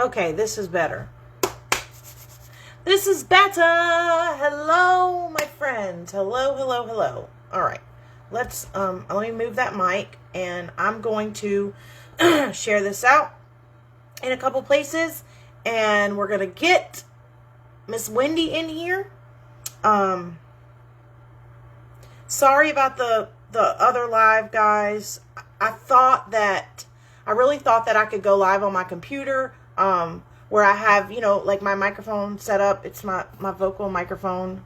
Okay, this is better. This is better. Hello, my friends. Hello, hello, hello. All right. Let me move that mic, and I'm going to share this out in a couple places, and we're going to get Miss Wendy in here. Sorry about the other live, guys. I really thought that I could go live on my computer, where I have, like my microphone set up. It's my vocal microphone.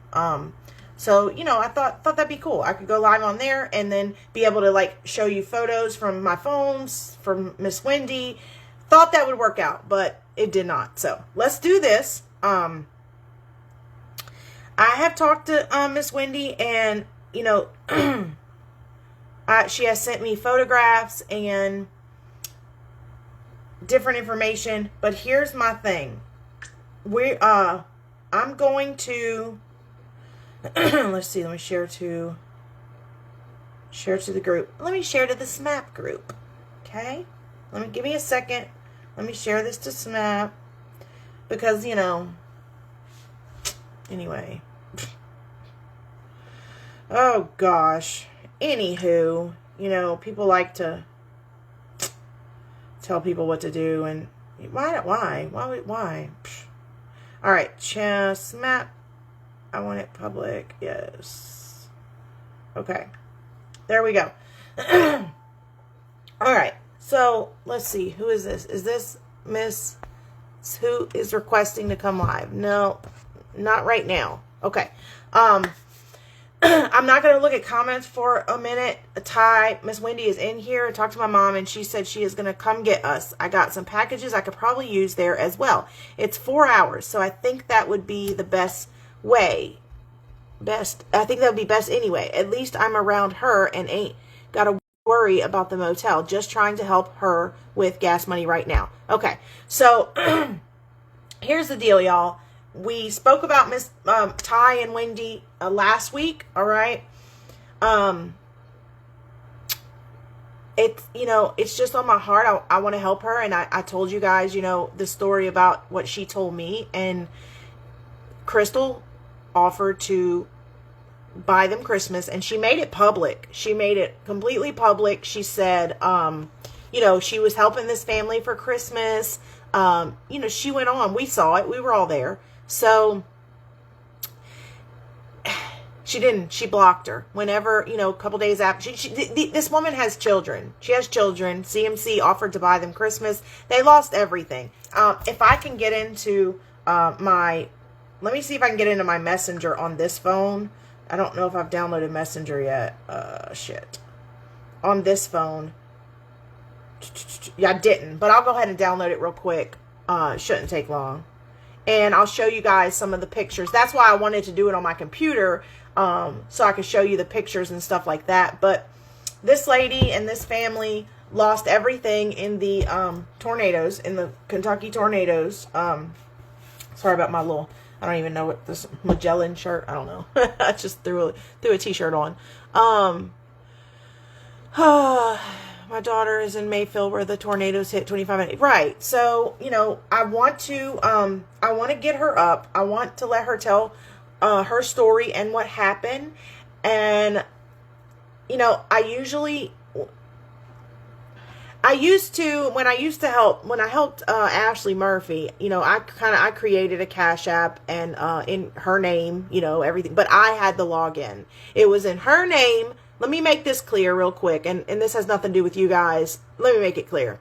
So, I thought that'd be cool. I could go live on there and then be able to like show you photos from my phones, from Miss Wendy. Thought that would work out, but it did not. So let's do this. I have talked to Miss Wendy, and she has sent me photographs and different information. But here's my thing. I'm going to let's see. Let me share to the group. Let me share to the SMAP group. Okay. Give me a second. Let me share this to SMAP because anyway. Oh gosh. Anywho, people like to tell people what to do, and why? All right, SMAP. I want it public. Yes. Okay. There we go. All right. So let's see. Who is this? Is this Miss who is requesting to come live? No, not right now. Okay. I'm not going to look at comments for a minute. Miss Wendy is in here. I talked to my mom, and she said she is going to come get us. I got some packages I could probably use there as well. It's 4 hours, so I think that would be the best way. I think that would be best anyway. At least I'm around her and ain't got to worry about the motel. Just trying to help her with gas money right now. Okay, so here's the deal, y'all. We spoke about Miss Ty and Wendy last week. All right. It's just on my heart. I want to help her, and I told you guys, the story about what she told me, and Crystal offered to buy them Christmas, and she made it public. She made it completely public. She said, she was helping this family for Christmas. She went on. We saw it. We were all there. So she didn't. She blocked her. Whenever, a couple days after. This woman has children. She has children. CMC offered to buy them Christmas. They lost everything. If I can get into let me see if I can get into my Messenger on this phone. I don't know if I've downloaded Messenger yet. Shit. On this phone. Yeah, I didn't. But I'll go ahead and download it real quick. It shouldn't take long. And I'll show you guys some of the pictures. That's why I wanted to do it on my computer. So I could show you the pictures and stuff like that. But this lady and this family lost everything in the tornadoes. In the Kentucky tornadoes. Sorry about my little... I don't even know what this Magellan shirt. I don't know. I just threw a t-shirt on. My daughter is in Mayfield where the tornadoes hit 25 minutes. Right. So, I want to get her up. I want to let her tell her story and what happened. And, when I helped Ashley Murphy, I created a Cash App and in her name, everything, but I had the login. It was in her name. Let me make this clear real quick, and this has nothing to do with you guys. Let me make it clear.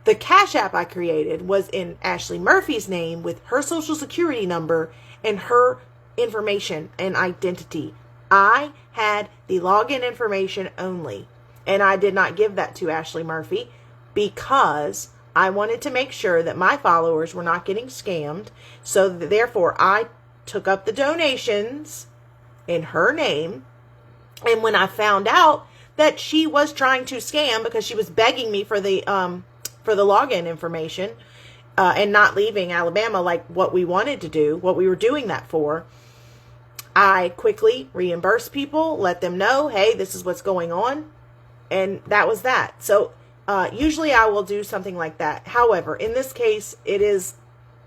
The Cash App I created was in Ashley Murphy's name with her social security number and her information and identity. I had the login information only, and I did not give that to Ashley Murphy because I wanted to make sure that my followers were not getting scammed. So therefore, I took up the donations in her name. And when I found out that she was trying to scam because she was begging me for the login information and not leaving Alabama like what we wanted to do, what we were doing that for, I quickly reimbursed people, let them know, hey, this is what's going on. And that was that. So Usually I will do something like that. However, in this case, it is,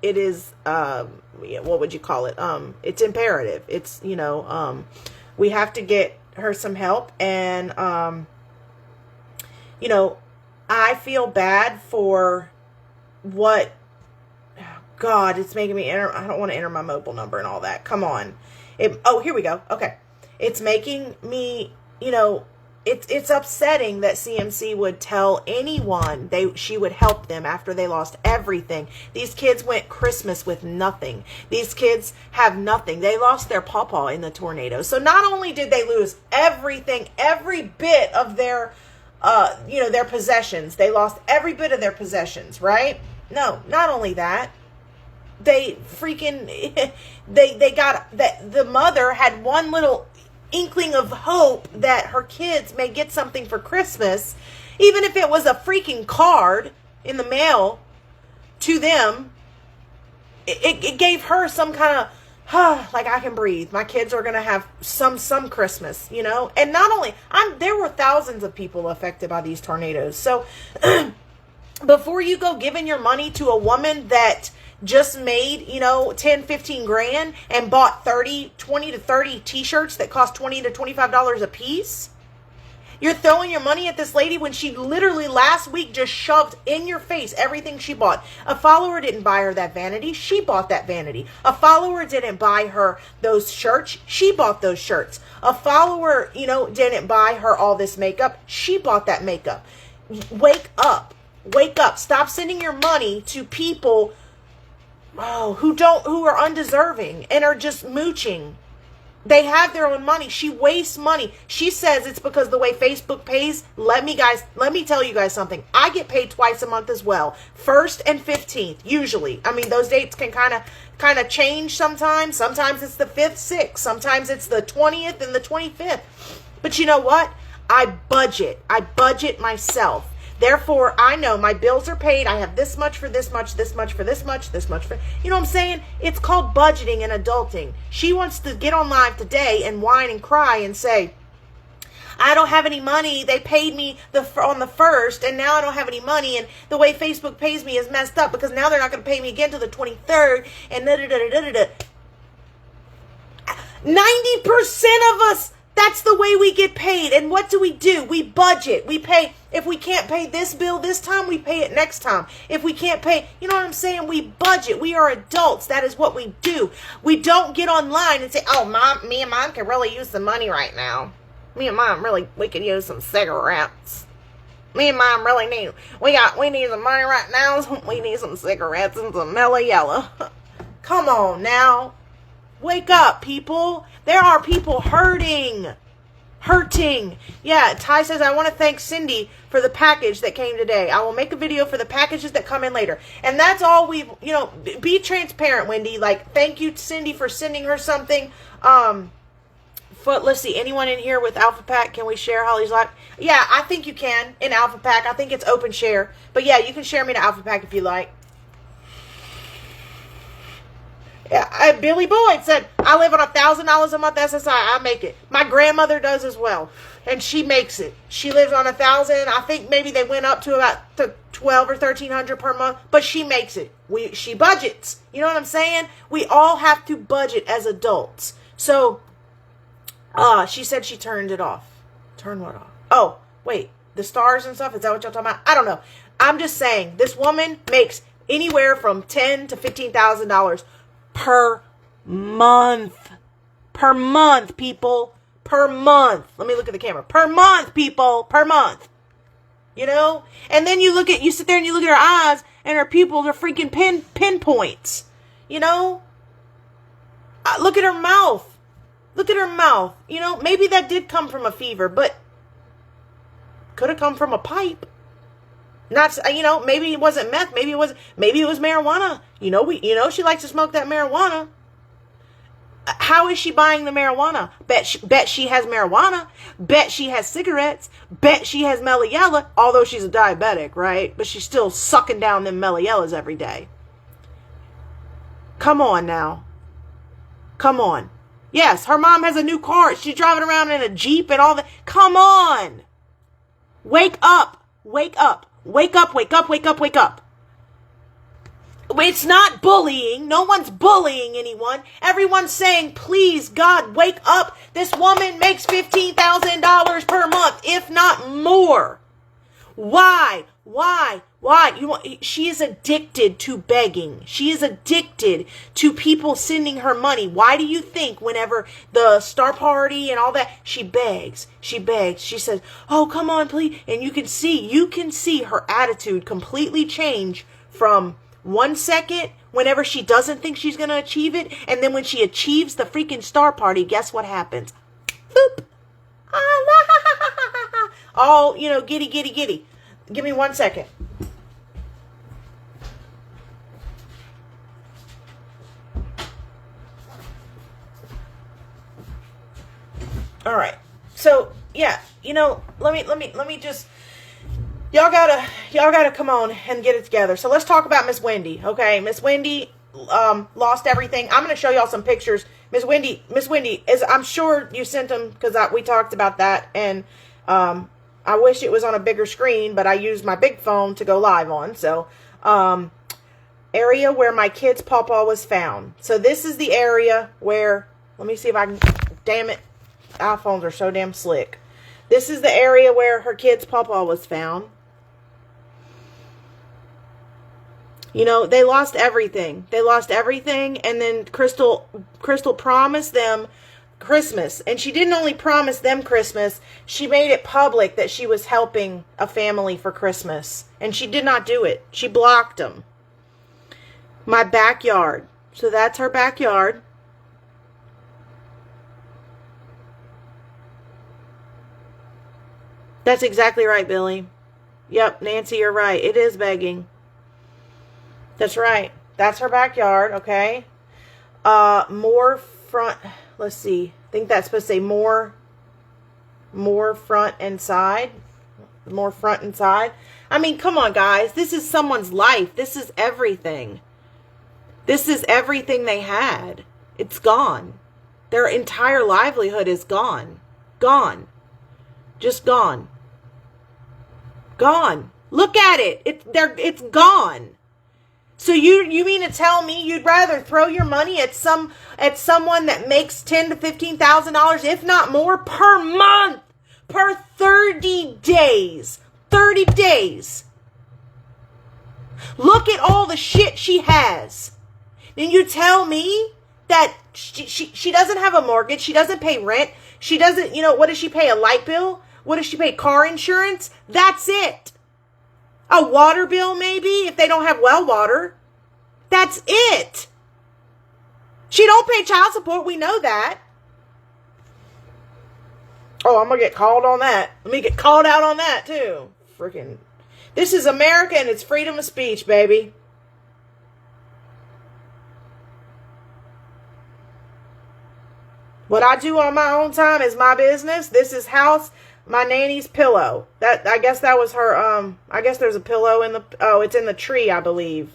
what would you call it? It's imperative. It's, we have to get her some help. And, I feel bad for what, God, it's making me enter. I don't want to enter my mobile number and all that. Come on. Here we go. Okay. It's making me, it's upsetting that CMC would tell anyone she would help them after they lost everything. These kids went Christmas with nothing. These kids have nothing. They lost their pawpaw in the tornado. So not only did they lose everything, every bit of their, their possessions. They lost every bit of their possessions, right? No, not only that. They freaking, they got that the mother had one little inkling of hope that her kids may get something for Christmas, even if it was a freaking card in the mail to them. It gave her some kind of, like, I can breathe. My kids are going to have some Christmas, and not only, there were thousands of people affected by these tornadoes. So before you go giving your money to a woman that just made, 10, 15 grand and bought 20 to 30 t-shirts that cost $20 to $25 a piece. You're throwing your money at this lady when she literally last week just shoved in your face everything she bought. A follower didn't buy her that vanity. She bought that vanity. A follower didn't buy her those shirts. She bought those shirts. A follower, didn't buy her all this makeup. She bought that makeup. Wake up. Wake up. Stop sending your money to people who are undeserving and are just mooching. They have their own money. She wastes money. She says it's because the way Facebook pays. Let me tell you guys something. I get paid twice a month as well. 1st and 15th, usually. I mean, those dates can kind of change sometimes. Sometimes it's the 5th, 6th. Sometimes it's the 20th and the 25th. But you know what? I budget myself. Therefore, I know my bills are paid. I have this much for this much, this much for this much, this much for... You know what I'm saying? It's called budgeting and adulting. She wants to get on live today and whine and cry and say, I don't have any money. They paid me on the 1st, and now I don't have any money, and the way Facebook pays me is messed up because now they're not going to pay me again till the 23rd, and da-da-da-da-da-da. 90% of us... That's the way we get paid. And what do? We budget. We pay. If we can't pay this bill this time, we pay it next time. If we can't pay, you know what I'm saying? We budget. We are adults. That is what we do. We don't get online and say, oh, me and mom can really use some money right now. Me and mom we could use some cigarettes. Me and mom really we need some money right now. We need some cigarettes and some mellow yellow. Come on now. Wake up, people. There are people hurting. Yeah, Ty says, I want to thank Cindy for the package that came today. I will make a video for the packages that come in later. And that's all be transparent, Wendy. Like, thank you, Cindy, for sending her something. Let's see, anyone in here with Alpha Pack, can we share Holly's live? Yeah, I think you can in Alpha Pack. I think it's open share. But yeah, you can share me to Alpha Pack if you like. Yeah, Billy Boyd said, I live on $1,000 a month SSI. I make it. My grandmother does as well. And she makes it. She lives on $1,000. I think maybe they went up to about $1,200 or $1,300 per month. But she makes it. She budgets. You know what I'm saying? We all have to budget as adults. So, she said she turned it off. Turn what off? Oh, wait. The stars and stuff? Is that what y'all talking about? I don't know. I'm just saying, this woman makes anywhere from $10,000 to $15,000 per month. Per month, people. Per month. Let me look at the camera. Per month, people. Per month. You know? And then you sit there and you look at her eyes and her pupils are freaking pinpoints. You know? Look at her mouth. Look at her mouth. You know, maybe that did come from a fever, but could have come from a pipe. Not, maybe it wasn't meth. Maybe it was marijuana. She likes to smoke that marijuana. How is she buying the marijuana? Bet she has marijuana. Bet she has cigarettes. Bet she has Melliella. Although she's a diabetic, right? But she's still sucking down them Melliellas every day. Come on now. Come on. Yes, her mom has a new car. She's driving around in a Jeep and all that. Come on. Wake up. Wake up. Wake up, wake up, wake up, wake up. It's not bullying. No one's bullying anyone. Everyone's saying, please, God, wake up. This woman makes $15,000 per month, if not more. Why? She is addicted to begging. She is addicted to people sending her money. Why do you think whenever the star party and all that, she begs. She says, oh, come on, please. And you can see her attitude completely change from 1 second whenever she doesn't think she's going to achieve it. And then when she achieves the freaking star party, guess what happens? Boop. All, giddy. Give me 1 second. All right. So, yeah, let me just, y'all gotta come on and get it together. So let's talk about Miss Wendy. Okay. Miss Wendy, lost everything. I'm going to show y'all some pictures. Miss Wendy is, I'm sure you sent them because we talked about that. And, I wish it was on a bigger screen, but I used my big phone to go live on. So, area where my kid's pawpaw was found. So this is the area where, let me see if I can, damn it, iPhones are so damn slick. This is the area where her kid's pawpaw was found. They lost everything. And then Crystal promised them Christmas. And she didn't only promise them Christmas, she made it public that she was helping a family for Christmas. And she did not do it. She blocked them. My backyard. So that's her backyard. That's exactly right, Billy. Yep, Nancy, you're right. It is begging. That's right. That's her backyard, okay? More front, let's see. I think that's supposed to say more front and side. More front and side. I mean, come on, guys. This is someone's life. This is everything. This is everything they had. It's gone. Their entire livelihood is gone. Gone. Just gone. Gone. Look at it. It's gone. So you mean to tell me you'd rather throw your money at someone that makes $10,000 to $15,000, if not more, per month, per 30 days? 30 days. Look at all the shit she has. And you tell me that she doesn't have a mortgage, she doesn't pay rent, she doesn't, what does she pay? A light bill? What does she pay? Car insurance? That's it. A water bill, maybe, if they don't have well water. That's it. She don't pay child support. We know that. Oh, I'm going to get called on that. Let me get called out on that, too. Freaking. This is America, and it's freedom of speech, baby. What I do on my own time is my business. This is my nanny's pillow. I guess that was her, I guess there's a pillow in it's in the tree, I believe.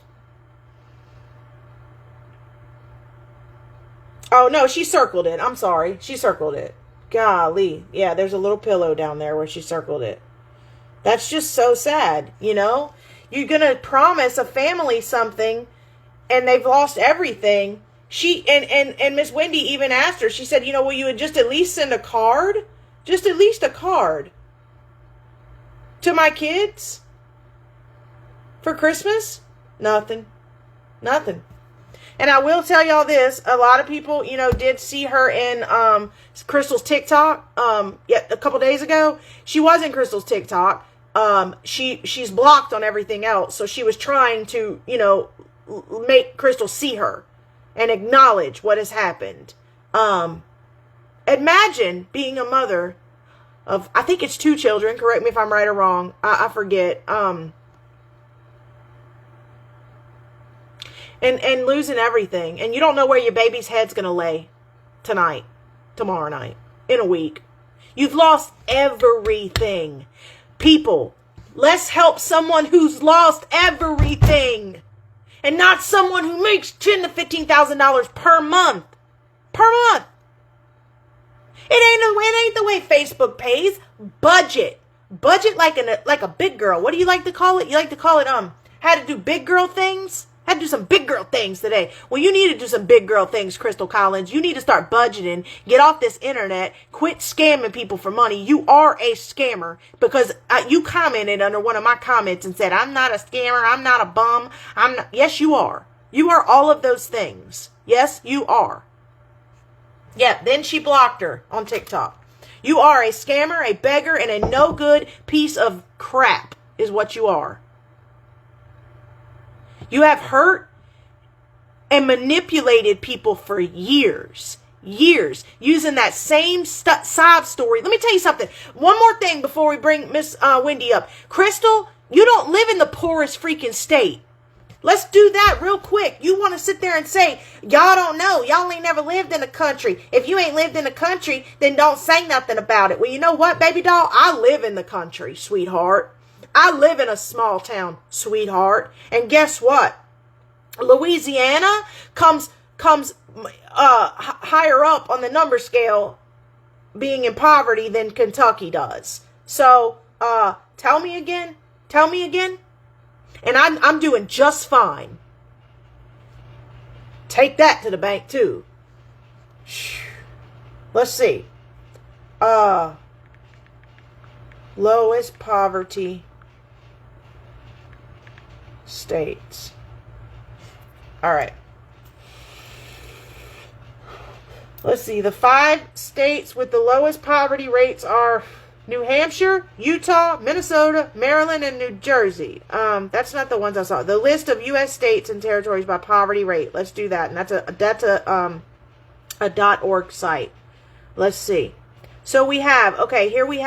Oh, no, she circled it. I'm sorry. She circled it. Golly. Yeah, there's a little pillow down there where she circled it. That's just so sad, You're going to promise a family something, and they've lost everything. And Miss Wendy even asked her, she said, will you just at least send a card? Just at least a card to my kids for Christmas? Nothing. And I will tell y'all this, a lot of people, did see her in Crystal's TikTok a couple days ago. She was in Crystal's TikTok. She's blocked on everything else. So she was trying to, make Crystal see her and acknowledge what has happened. Imagine being a mother of, I think it's 2 children. Correct me if I'm right or wrong. I forget. And losing everything. And you don't know where your baby's head's going to lay tomorrow night, in a week. You've lost everything. People, let's help someone who's lost everything. And not someone who makes $10,000 to $15,000 per month. Per month. It ain't the way Facebook pays. Budget. Budget like a big girl. What do you like to call it? You like to call it how to do big girl things? Had to do some big girl things today. Well, you need to do some big girl things, Crystal Collins. You need to start budgeting. Get off this internet. Quit scamming people for money. You are a scammer because you commented under one of my comments and said, I'm not a scammer. I'm not a bum. I'm not. Yes, you are. You are all of those things. Yes, you are. Yeah, then she blocked her on TikTok. You are a scammer, a beggar, and a no good piece of crap is what you are. You have hurt and manipulated people for years, using that same sob story. Let me tell you something. One more thing before we bring Miss Wendy up. Crystal, you don't live in the poorest freaking state. Let's do that real quick. You want to sit there and say, y'all don't know. Y'all ain't never lived in the country. If you ain't lived in the country, then don't say nothing about it. Well, you know what, baby doll? I live in the country, sweetheart. I live in a small town, sweetheart. And guess what? Louisiana comes higher up on the number scale being in poverty than Kentucky does. So, tell me again. And I'm doing just fine. Take that to the bank too. Let's see. Lowest poverty states. All right. Let's see. The 5 states with the lowest poverty rates are New Hampshire, Utah, Minnesota, Maryland, and New Jersey. That's not the ones I saw. The list of U.S. states and territories by poverty rate. Let's do that. And that's a .org site. Let's see. So we have, okay, here we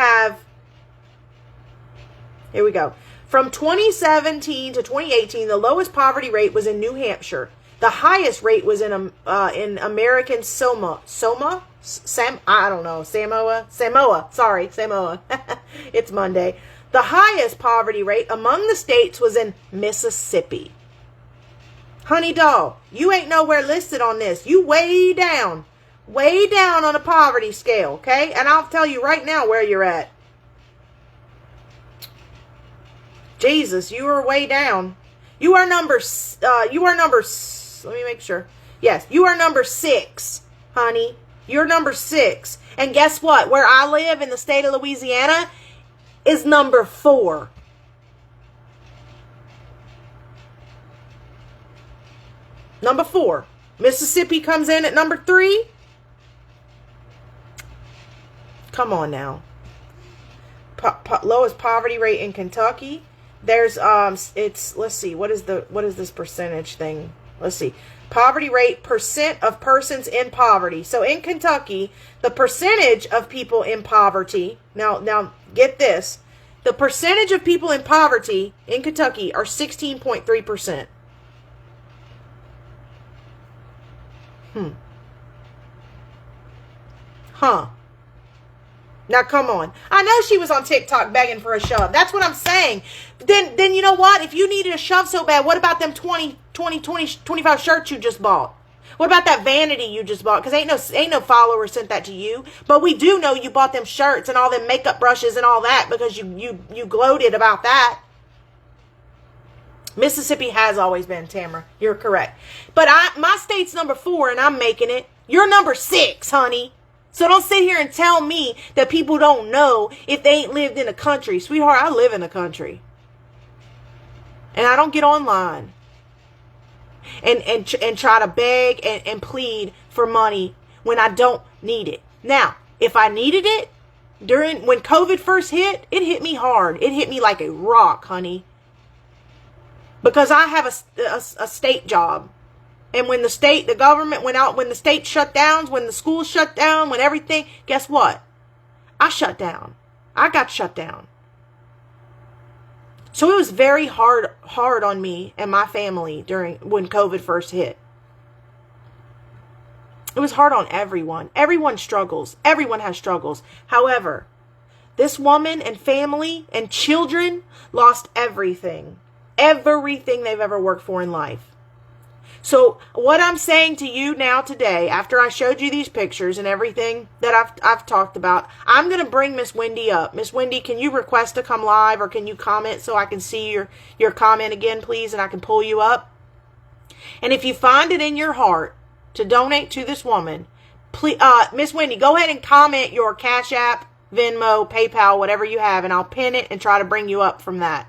go. From 2017 to 2018, the lowest poverty rate was in New Hampshire. The highest rate was in American Samoa. Samoa. It's Monday. The highest poverty rate among the states was in Mississippi. Honey doll, you ain't nowhere listed on this. You way down on the poverty scale, okay? And I'll tell you right now where you're at. Jesus, you are way down. You are number, let me make sure. Yes, you are number 6, honey. You're number 6. And guess what? Where I live in the state of Louisiana is number 4. Number 4. Mississippi comes in at number 3. Come on now. Lowest poverty rate in Kentucky. There's let's see, what is this percentage thing? Let's see. Poverty rate, percent of persons in poverty. So in Kentucky, the percentage of people in poverty, now get this. The percentage of people in poverty in Kentucky are 16.3%. Now, come on. I know she was on TikTok begging for a shove. That's what I'm saying. Then you know what? If you needed a shove so bad, what about them 25 shirts you just bought? What about that vanity you just bought? Because ain't no follower sent that to you. But we do know you bought them shirts and all them makeup brushes and all that because you gloated about that. Mississippi has always been, Tamara. You're correct. But my state's number 4 and I'm making it. You're number 6, honey. So don't sit here and tell me that people don't know if they ain't lived in a country. Sweetheart, I live in a country. And I don't get online and try to beg and plead for money when I don't need it. Now, if I needed it when COVID first hit, it hit me hard. It hit me like a rock, honey. Because I have a state job. And when the government went out, when the state shut down, when the schools shut down, when everything, guess what? I shut down. I got shut down. So it was very hard on me and my family when COVID first hit. It was hard on everyone. Everyone struggles. Everyone has struggles. However, this woman and family and children lost everything. Everything they've ever worked for in life. So what I'm saying to you now today, after I showed you these pictures and everything that I've talked about, I'm going to bring Miss Wendy up. Miss Wendy, can you request to come live, or can you comment so I can see your comment again, please, and I can pull you up? And if you find it in your heart to donate to this woman, please, Miss Wendy, go ahead and comment your Cash App, Venmo, PayPal, whatever you have, and I'll pin it and try to bring you up from that.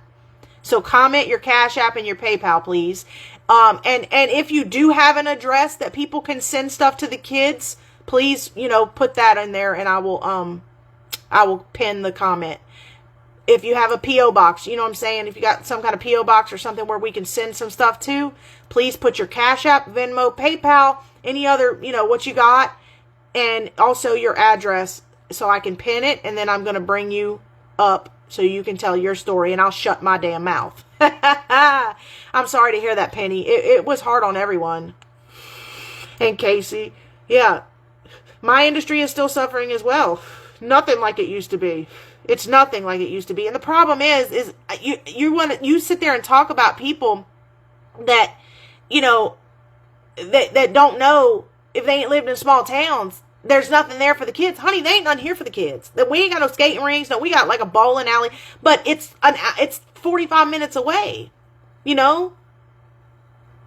So comment your Cash App and your PayPal, please. And if you do have an address that people can send stuff to the kids, please, put that in there, and I will pin the comment. If you have a P.O. box, you know what I'm saying? If you got some kind of P.O. box or something where we can send some stuff to, please put your Cash App, Venmo, PayPal, any other, what you got, and also your address so I can pin it, and then I'm going to bring you up so you can tell your story, and I'll shut my damn mouth. I'm sorry to hear that, Penny. It was hard on everyone. And Casey, yeah, my industry is still suffering as well. Nothing like it used to be. It's nothing like it used to be. And the problem is you sit there and talk about people that, that don't know, if they ain't lived in small towns, there's nothing there for the kids. Honey, they ain't nothing here for the kids. We ain't got no skating rinks. No, we got like a bowling alley, but it's 45 minutes away. We don't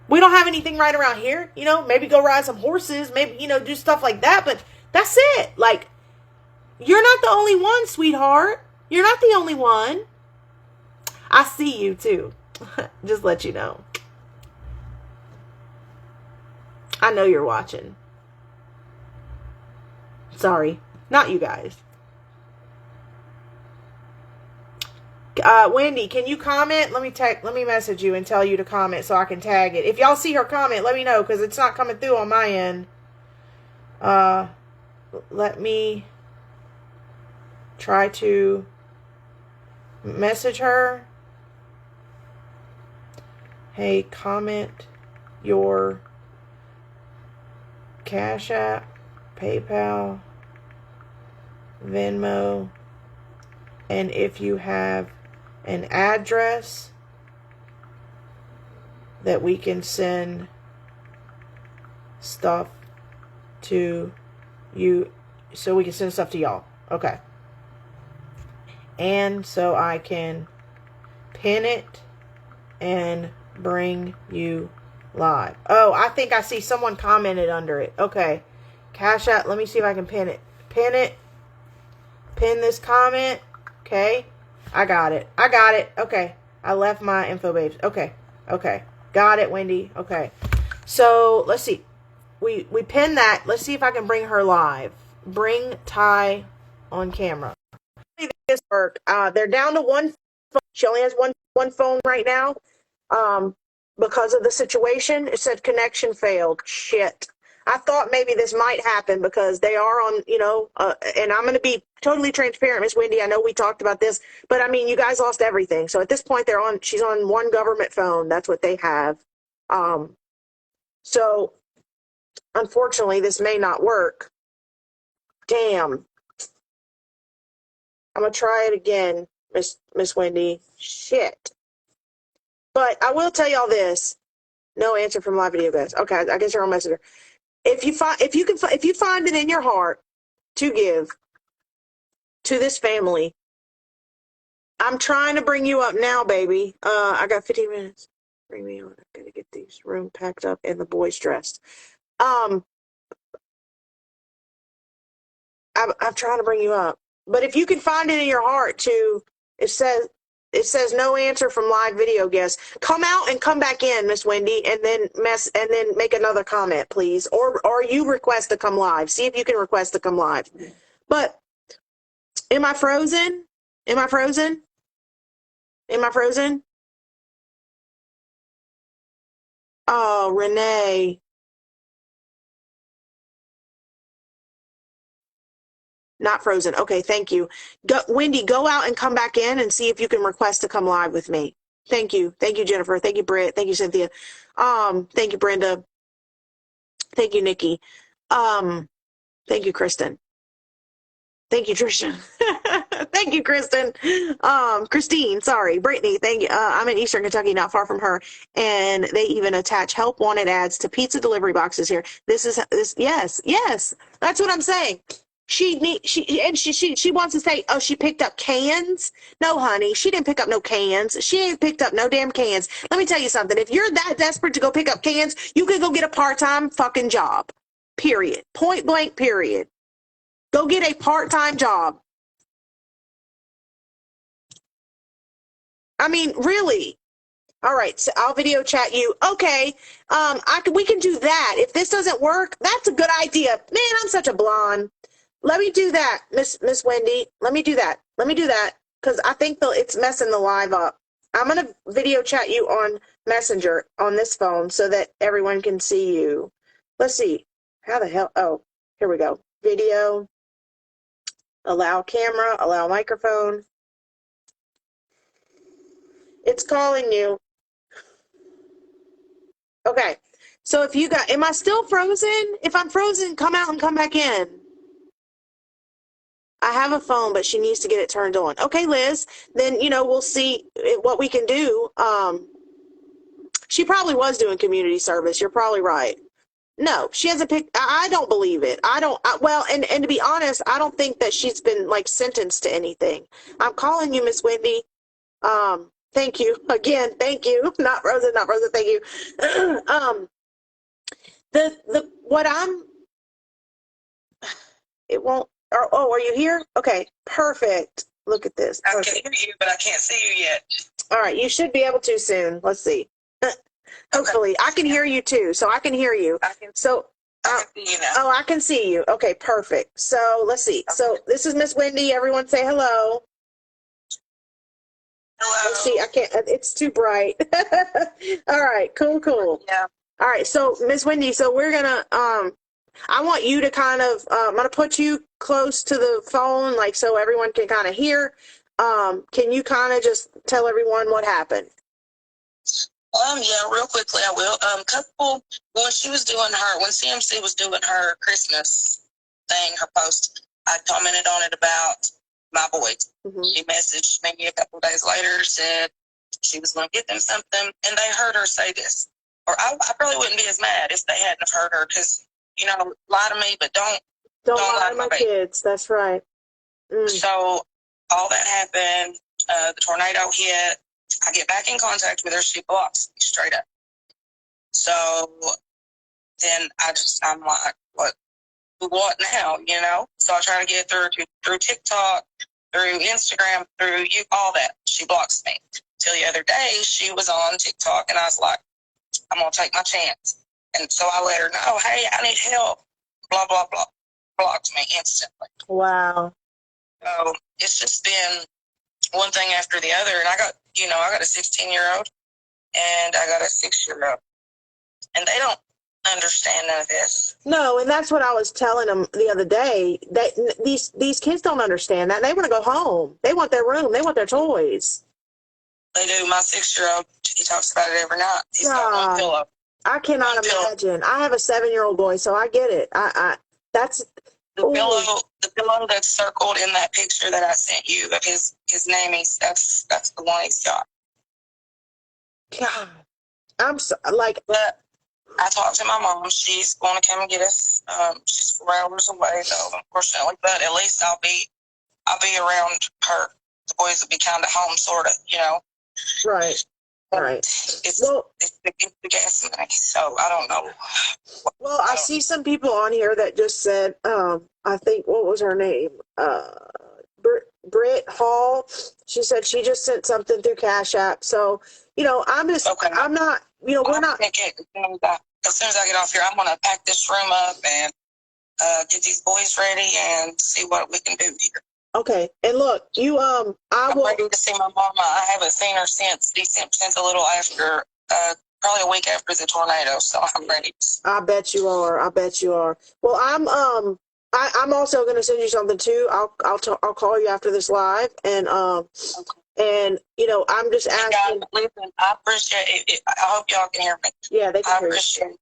have anything right around here. Maybe go ride some horses, maybe, do stuff like that, but that's it. Like, you're not the only one, sweetheart. You're not the only one. I see you too. Just let you know. I know you're watching. Sorry, not you guys. Wendy, can you comment? Let me message you and tell you to comment so I can tag it. If y'all see her comment, let me know, because it's not coming through on my end. Let me try to message her. Hey, comment your Cash App, PayPal, Venmo, and if you have an address that we can send stuff to you, so we can send stuff to y'all. Okay. And so I can pin it and bring you live. Oh, I think I see someone commented under it. Okay. Cash App. Let me see if I can pin it. Pin it. Pin this comment. Okay. I got it. Okay. I left my info, babes. Okay. Got it, Wendy. Okay. So, let's see. We pinned that. Let's see if I can bring her live. Bring Ty on camera. This work. They're down to one phone. She only has one phone right now. Because of the situation, it said connection failed. Shit. I thought maybe this might happen because they are on, and I'm going to be totally transparent, Miss Wendy. I know we talked about this, but I mean, you guys lost everything. So at this point, she's on one government phone. That's what they have. So unfortunately, this may not work. Damn. I'm going to try it again, Miss Wendy. Shit. But I will tell y'all this. No answer from live video, guys. Okay, I guess you're on Messenger. If you find it in your heart to give to this family, I'm trying to bring you up now, baby. I got 15 minutes. Bring me on. I gotta get these room packed up and the boys dressed. I'm trying to bring you up. But if you can find it in your heart to, it says no answer from live video guests. Come out and come back in, Miss Wendy, and then make another comment, please. Or you request to come live. See if you can request to come live. But am I frozen? Am I frozen? Am I frozen? Oh, Renee. Not frozen. Okay, thank you. Wendy, go out and come back in and see if you can request to come live with me. Thank you. Thank you, Jennifer. Thank you, Britt. Thank you, Cynthia. Thank you, Brenda. Thank you, Nikki. Thank you, Kristen. Thank you, Trisha. Thank you, Kristen. Christine, sorry. Brittany, thank you. I'm in Eastern Kentucky, not far from her. And they even attach help wanted ads to pizza delivery boxes here. Yes, yes. That's what I'm saying. She wants to say, oh, she picked up cans. No, honey, she didn't pick up no cans. She ain't picked up no damn cans. Let me tell you something. If you're that desperate to go pick up cans, you can go get a part-time fucking job. Period. Point blank, period. Go get a part-time job. I mean, really. All right, so I'll video chat you. Okay, we can do that. If this doesn't work, that's a good idea. Man, I'm such a blonde. Let me do that, Miss Wendy. Let me do that. Let me do that because I think it's messing the live up. I'm gonna video chat you on Messenger on this phone so that everyone can see you. Let's see. How the hell? Oh, here we go. Video. Allow camera. Allow microphone. It's calling you. Okay. So if you got, am I still frozen? If I'm frozen, come out and come back in. I have a phone, but she needs to get it turned on. Okay, Liz, then, we'll see what we can do. She probably was doing community service. You're probably right. No, she hasn't picked, I don't believe it. Well, and to be honest, I don't think that she's been like sentenced to anything. I'm calling you, Miss Wendy. Thank you again. Thank you. Not Rosa, thank you. It won't, are you here? Okay, perfect. Look at this. Perfect. I can hear you, but I can't see you yet. All right, you should be able to soon. Let's see. Hopefully. Okay. I can hear you too, so I can hear you. I can see you now. Oh, I can see you. Okay, perfect. So let's see. Okay. So this is Miss Wendy. Everyone say hello. Hello. Let's see. I can't. It's too bright. All right. Cool. Yeah. All right. So Miss Wendy. So we're gonna. I want you to kind of. I'm gonna put you close to the phone, like so everyone can kind of hear. Can you kind of just tell everyone what happened? Yeah, real quickly I will. When CMC was doing her Christmas thing, her post, I commented on it about my boys. Mm-hmm. She messaged me a couple of days later, said she was going to get them something, and they heard her say this. Or I probably wouldn't be as mad if they hadn't have heard her, because, lie to me, but don't lie to my kids. That's right. Mm. So all that happened. The tornado hit. I get back in contact with her. She blocks me straight up. So then I'm like, what now? So I try to get through TikTok, through Instagram, through all that. She blocks me. Till the other day, she was on TikTok, and I was like, I'm gonna take my chance. And so I let her know, hey, I need help. Blah blah blah. Blocks me instantly. Wow. So it's just been one thing after the other, and I got a 16-year-old and I got a 6-year-old, and they don't understand none of this. No, and that's what I was telling them the other day. These kids don't understand that. They want to go home. They want their room. They want their toys. They do. My 6-year-old, he talks about it every night. He's got one pillow. I cannot imagine. I have a 7-year-old boy, so I get it. That's the pillow that's circled in that picture that I sent you of his name. That's the one he's got. God, I'm so like. But I talked to my mom. She's going to come and get us. She's 4 hours away, though, unfortunately. But at least I'll be around her. The boys will be kind of home, sort of, Right. Right. It's the gas money, so I don't know. Well, I see some people on here that just said, I think, what was her name? Britt Hall. She said she just sent something through Cash App. So, I'm just, okay. I'm not, we're not. As soon as I get off here, I'm going to pack this room up and get these boys ready and see what we can do here. Okay, and look, I'm ready to see my mama. I haven't seen her since a little after, probably a week after the tornado. So I'm ready. I bet you are. Well, I'm also going to send you something too. I'll call you after this live, and and I'm just asking. God, listen, I appreciate it. I hope y'all can hear me. Yeah, they can hear you. I appreciate it.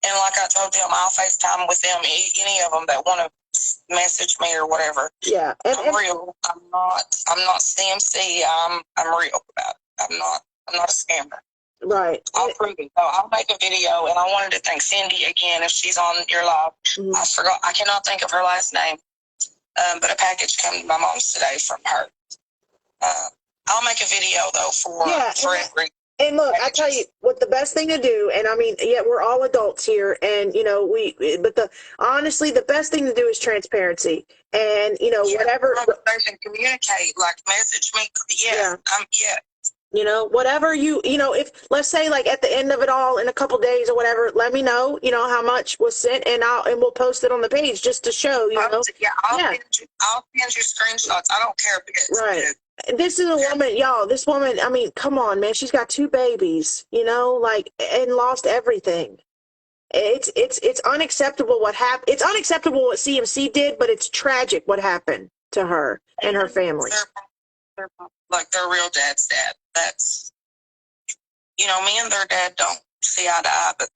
And like I told them, I'll FaceTime with them, any of them that want to message me or whatever. Yeah, I'm real. I'm not CMC. I'm real about it. I'm not a scammer. Right. I'll prove it. So I'll make a video, and I wanted to thank Cindy again if she's on your live. Mm-hmm. I forgot. I cannot think of her last name. But a package came to my mom's today from her. I'll make a video though for every. And look, I tell you what the best thing to do, and I mean, yeah, we're all adults here, and you know, honestly, the best thing to do is transparency, and you know, whatever. Communicate, like message me. Yeah. You know, whatever you know, if let's say like at the end of it all in a couple days or whatever, let me know, you know, how much was sent, and we'll post it on the page just to show, you know. I'll send you screenshots. I don't care because right. This is a woman, y'all. This woman, I mean, come on, man. She's got 2 babies, you know, like, and lost everything. It's unacceptable what happened. It's unacceptable what CMC did, but it's tragic what happened to her and her family. They're like their real dad's dad. That's, you know, me and their dad don't see eye to eye, but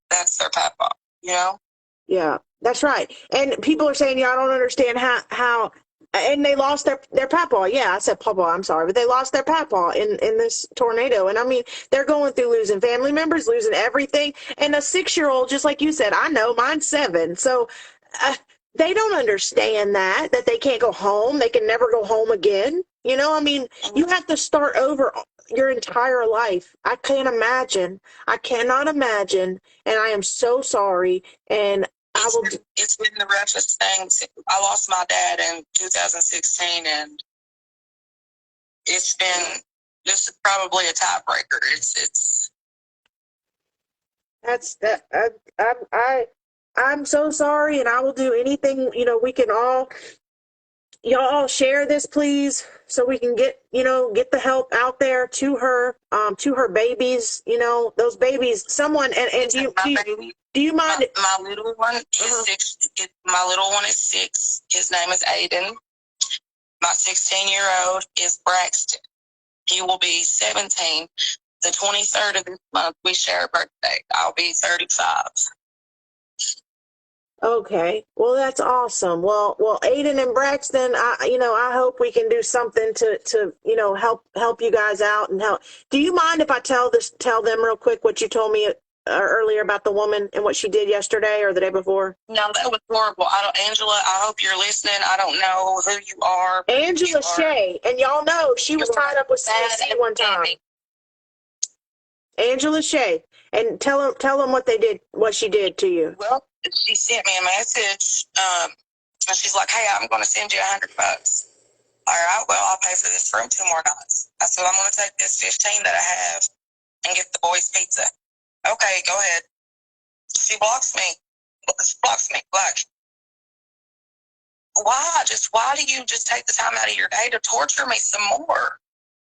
that's their papa, you know? Yeah, that's right. And people are saying, yeah, I don't understand how and they lost their papa. Yeah, I said papa, I'm sorry, but they lost their papa in this tornado. And I mean, they're going through losing family members, losing everything. And a 6-year-old, just like you said, I know, mine's 7. So they don't understand that they can't go home. They can never go home again. You know, I mean, you have to start over your entire life. I can't imagine. I cannot imagine. And I am so sorry. And it's been the roughest thing. I lost my dad in 2016, and this is probably a tiebreaker. I'm so sorry, and I will do anything, you know, we can y'all share this, please, so we can get the help out there to her babies, you know, those babies, someone, and do you mind? My little one is 6. My little one is 6. His name is Aiden. My 16-year-old is Braxton. He will be 17. The 23rd of this month, we share a birthday. I'll be 35. Okay, well that's awesome. Well, Aiden and Braxton, I hope we can do something to you know help you guys out and help. Do you mind if I tell them real quick what you told me earlier about the woman and what she did yesterday or the day before? No, that was horrible. Angela, I hope you're listening. I don't know who you are. Angela Seay, and y'all know she was tied up with CMC one time. Angela Seay, and tell them what she did to you. Well, she sent me a message, and she's like, "Hey, I'm going to send you $100. All right, well, I'll pay for this room 2 more nights." I said, "I'm going to take this 15 that I have and get the boys pizza." Okay, go ahead. She blocks me. Like, why do you just take the time out of your day to torture me some more?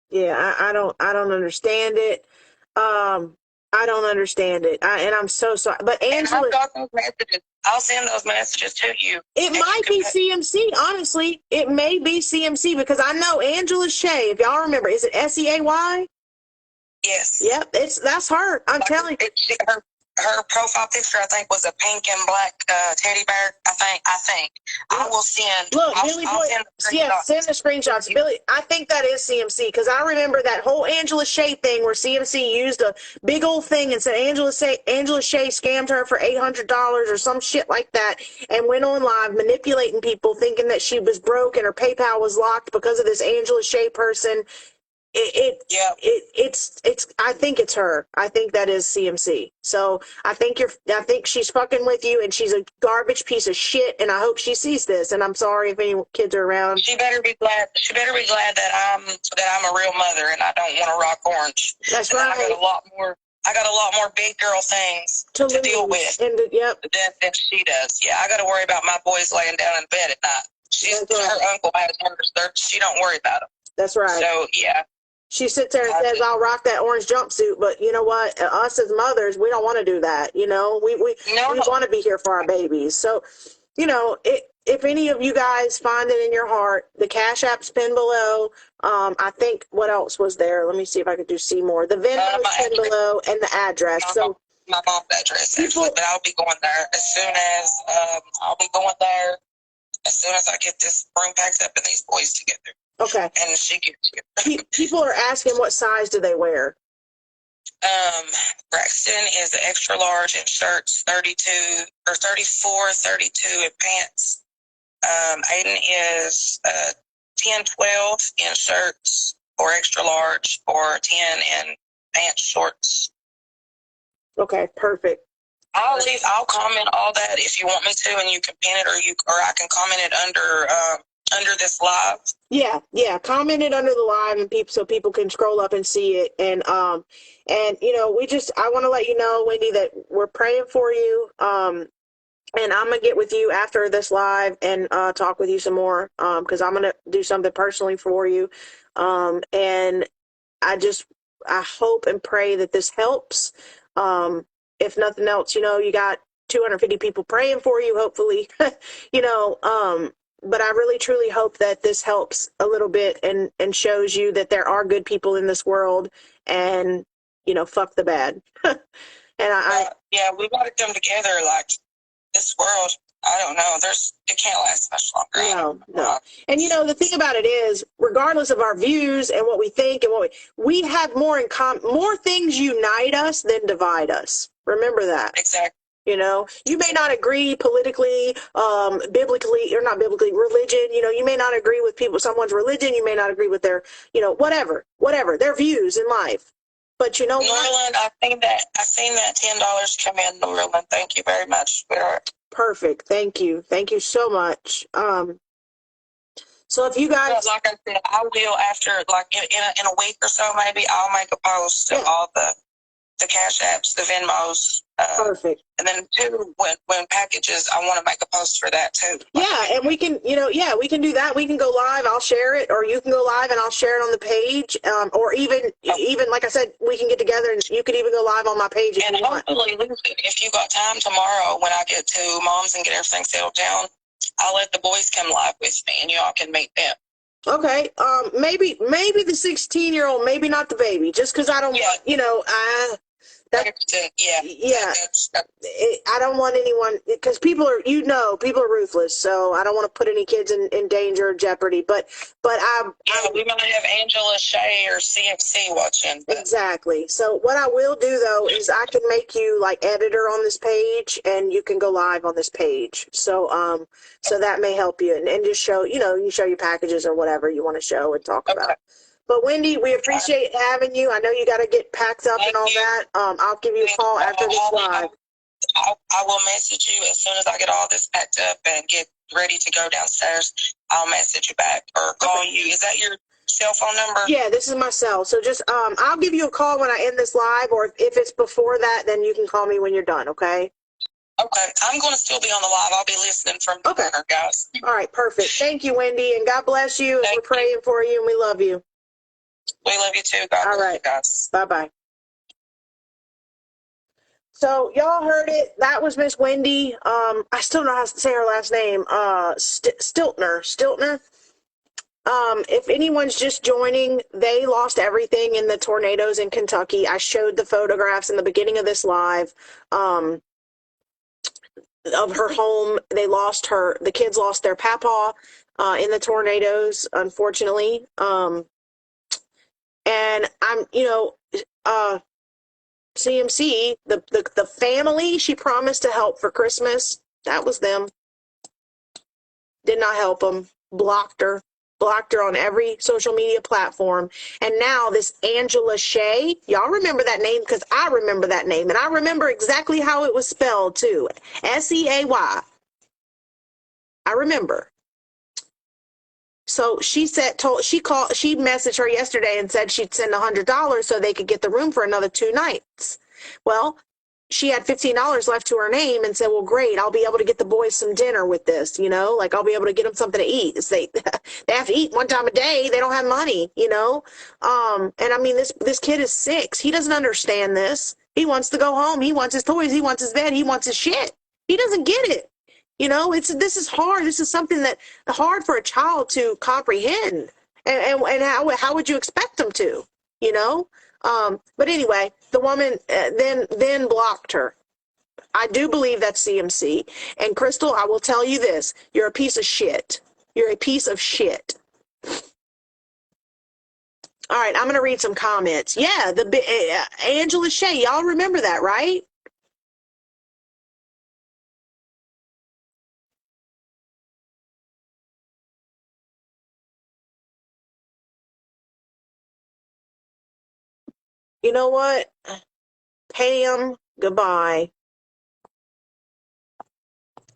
Yeah, I don't understand it. I don't understand it. And I'm so sorry. But Angela, and I've got those messages. I'll send those messages to you. It might be CMC, honestly. It may be CMC because I know Angela Seay, if y'all remember, is it Seay? Yes. Yep, that's her. I'm telling you. Her profile picture, I think, was a pink and black teddy bear. I think. I will send. Look, Billy Boy. Send the screenshots. Billy, I think that is CMC because I remember that whole Angela Seay thing where CMC used a big old thing and said Angela Seay scammed her for $800 or some shit like that and went on live manipulating people thinking that she was broke and her PayPal was locked because of this Angela Seay person. It's I think it's her. I think that is CMC. So I think she's fucking with you and she's a garbage piece of shit and I hope she sees this and I'm sorry if any kids are around. She better be glad that I'm a real mother and I don't want to rock orange. That's right. I got a lot more big girl things to deal with than she does. Yeah, I got to worry about my boys laying down in bed at night. Her uncle has hers. She don't worry about them. That's right. So yeah. She sits there and says, "I'll rock that orange jumpsuit," but you know what? Us as mothers, we don't want to do that. You know, we want to be here for our babies. So, you know, if any of you guys find it in your heart, the Cash App's pinned below. I think what else was there? Let me see if I could see more. The Venmo's pinned below and the address. So my mom's address, actually, but I'll be going there as soon as I'll be going there as soon as I get this room packed up and these boys together. Okay. And she gets here. People are asking what size do they wear? Braxton is extra large in shirts, 32 or 34, 32 in pants. Aiden is 10, 12 in shirts or extra large, or 10 in pants, shorts. Okay, perfect. I'll comment all that if you want me to, and you can pin it, or I can comment it under this live. Yeah. Comment it under the live, and so people can scroll up and see it. And you know, I want to let you know, Wendy, that we're praying for you. And I'm gonna get with you after this live and talk with you some more, because I'm gonna do something personally for you. And I hope and pray that this helps. If nothing else, you know, you got 250 people praying for you, hopefully, you know, but I really truly hope that this helps a little bit and shows you that there are good people in this world, and, you know, fuck the bad. And yeah, we got to come together. Like, this world, I don't know, it can't last much longer. No. And you know, the thing about it is, regardless of our views and what we think and we have more in common, more things unite us than divide us. Remember that. Exactly. You know, you may not agree politically, biblically, or not biblically, religion. You know, you may not agree with someone's religion. You may not agree with their, you know, whatever, their views in life. But you know, Norland, I seen that $10 come in, Norland. Thank you very much, sweetheart. Perfect. Thank you so much. So if you guys, like I said, I will, after, like, in a week or so, maybe I'll make a post of all the Cash Apps, the Venmos. Perfect. And then too, when packages, I want to make a post for that too. Yeah, and we can, you know, we can do that. We can go live. I'll share it, or you can go live and I'll share it on the page. Or even like I said, we can get together and you could even go live on my page if you want. And hopefully, if you got time tomorrow when I get to Mom's and get everything settled down, I'll let the boys come live with me and y'all can meet them. Okay. Maybe the 16-year-old, maybe not the baby, just because I don't want, you know, I don't want anyone, because people are ruthless, so I don't want to put any kids in danger or jeopardy. But we might have Angela Seay or CFC watching. Exactly. So what I will do though is I can make you like editor on this page, and you can go live on this page. So so that may help you, and just show, you know, you show your packages or whatever you want to show and talk about. But Wendy, we appreciate having you. I know you got to get packed up and all that. I'll give you a call after this live. I will message you as soon as I get all this packed up and get ready to go downstairs. I'll message you back or call you. Is that your cell phone number? Yeah, this is my cell. So just I'll give you a call when I end this live, or if it's before that, then you can call me when you're done. Okay. Okay, I'm going to still be on the live. I'll be listening from the corner, guys. All right, perfect. Thank you, Wendy, and God bless you. And we're praying for you, and we love you. We love you too. God bless you guys. Bye-bye. So y'all heard it. That was Miss Wendy. I still don't know how to say her last name. Stiltner. If anyone's just joining, they lost everything in the tornadoes in Kentucky. I showed the photographs in the beginning of this live. Of her home. The kids lost their papa in the tornadoes, unfortunately. And I'm, you know, CMC, the family she promised to help for Christmas, that was them. Did not help them. Blocked her on every social media platform. And now this Angie Seay, y'all remember that name, because I remember that name, and I remember exactly how it was spelled too. Seay. I remember. So she messaged her yesterday and said she'd send $100 so they could get the room for another 2 nights. Well, she had $15 left to her name and said, well, great, I'll be able to get the boys some dinner with this, you know, like I'll be able to get them something to eat. They have to eat 1 time a day. They don't have money, you know? And I mean, this kid is 6. He doesn't understand this. He wants to go home. He wants his toys. He wants his bed. He wants his shit. He doesn't get it. You know, this is hard. This is something that hard for a child to comprehend. And how would you expect them to, you know? But anyway, the woman then blocked her. I do believe that's CMC. And Crystal, I will tell you this. You're a piece of shit. You're a piece of shit. All right, I'm going to read some comments. Yeah, Angela Seay. Y'all remember that, right? You know what? Pam, goodbye.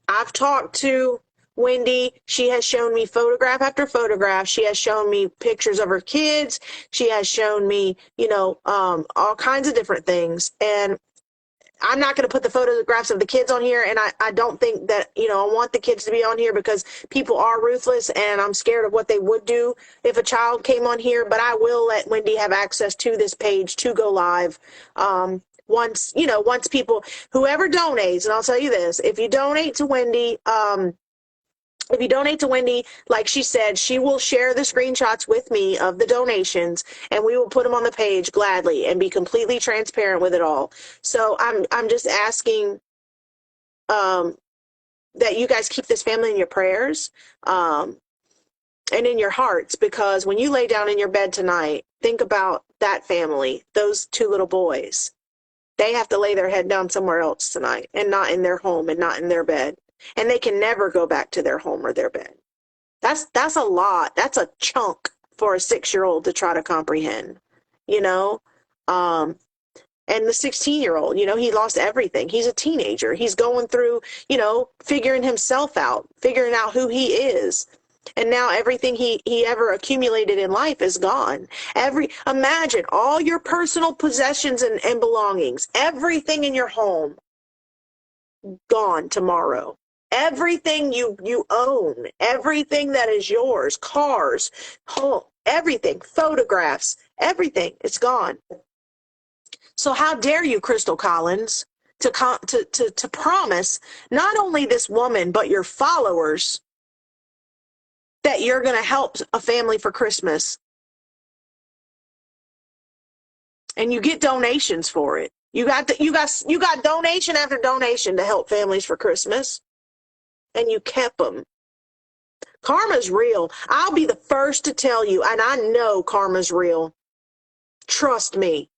I've talked to Wendy. She has shown me photograph after photograph. She has shown me pictures of her kids. She has shown me, all kinds of different things. And I'm not going to put the photographs of the kids on here. And I don't think that, I want the kids to be on here because people are ruthless and I'm scared of what they would do if a child came on here. But I will let Wendy have access to this page to go live. Once people, whoever donates, and I'll tell you this, if you donate to Wendy, like she said, she will share the screenshots with me of the donations and we will put them on the page gladly and be completely transparent with it all. So I'm just asking that you guys keep this family in your prayers and in your hearts, because when you lay down in your bed tonight, think about that family, those two little boys. They have to lay their head down somewhere else tonight and not in their home and not in their bed. And they can never go back to their home or their bed. That's a lot. That's a chunk for a 6-year-old to try to comprehend, and the 16-year-old, he lost everything. He's a teenager. He's going through, figuring himself out, figuring out who he is. And now everything he ever accumulated in life is gone. Imagine all your personal possessions and belongings, everything in your home, gone tomorrow. Everything you own, everything that is yours, cars, home, everything, photographs, everything, it's gone. So how dare you, Crystal Collins, to promise not only this woman but your followers that you're going to help a family for Christmas, and you get donations for it. You got donation after donation to help families for Christmas, and you kept them. Karma's real. I'll be the first to tell you, and I know karma's real. Trust me.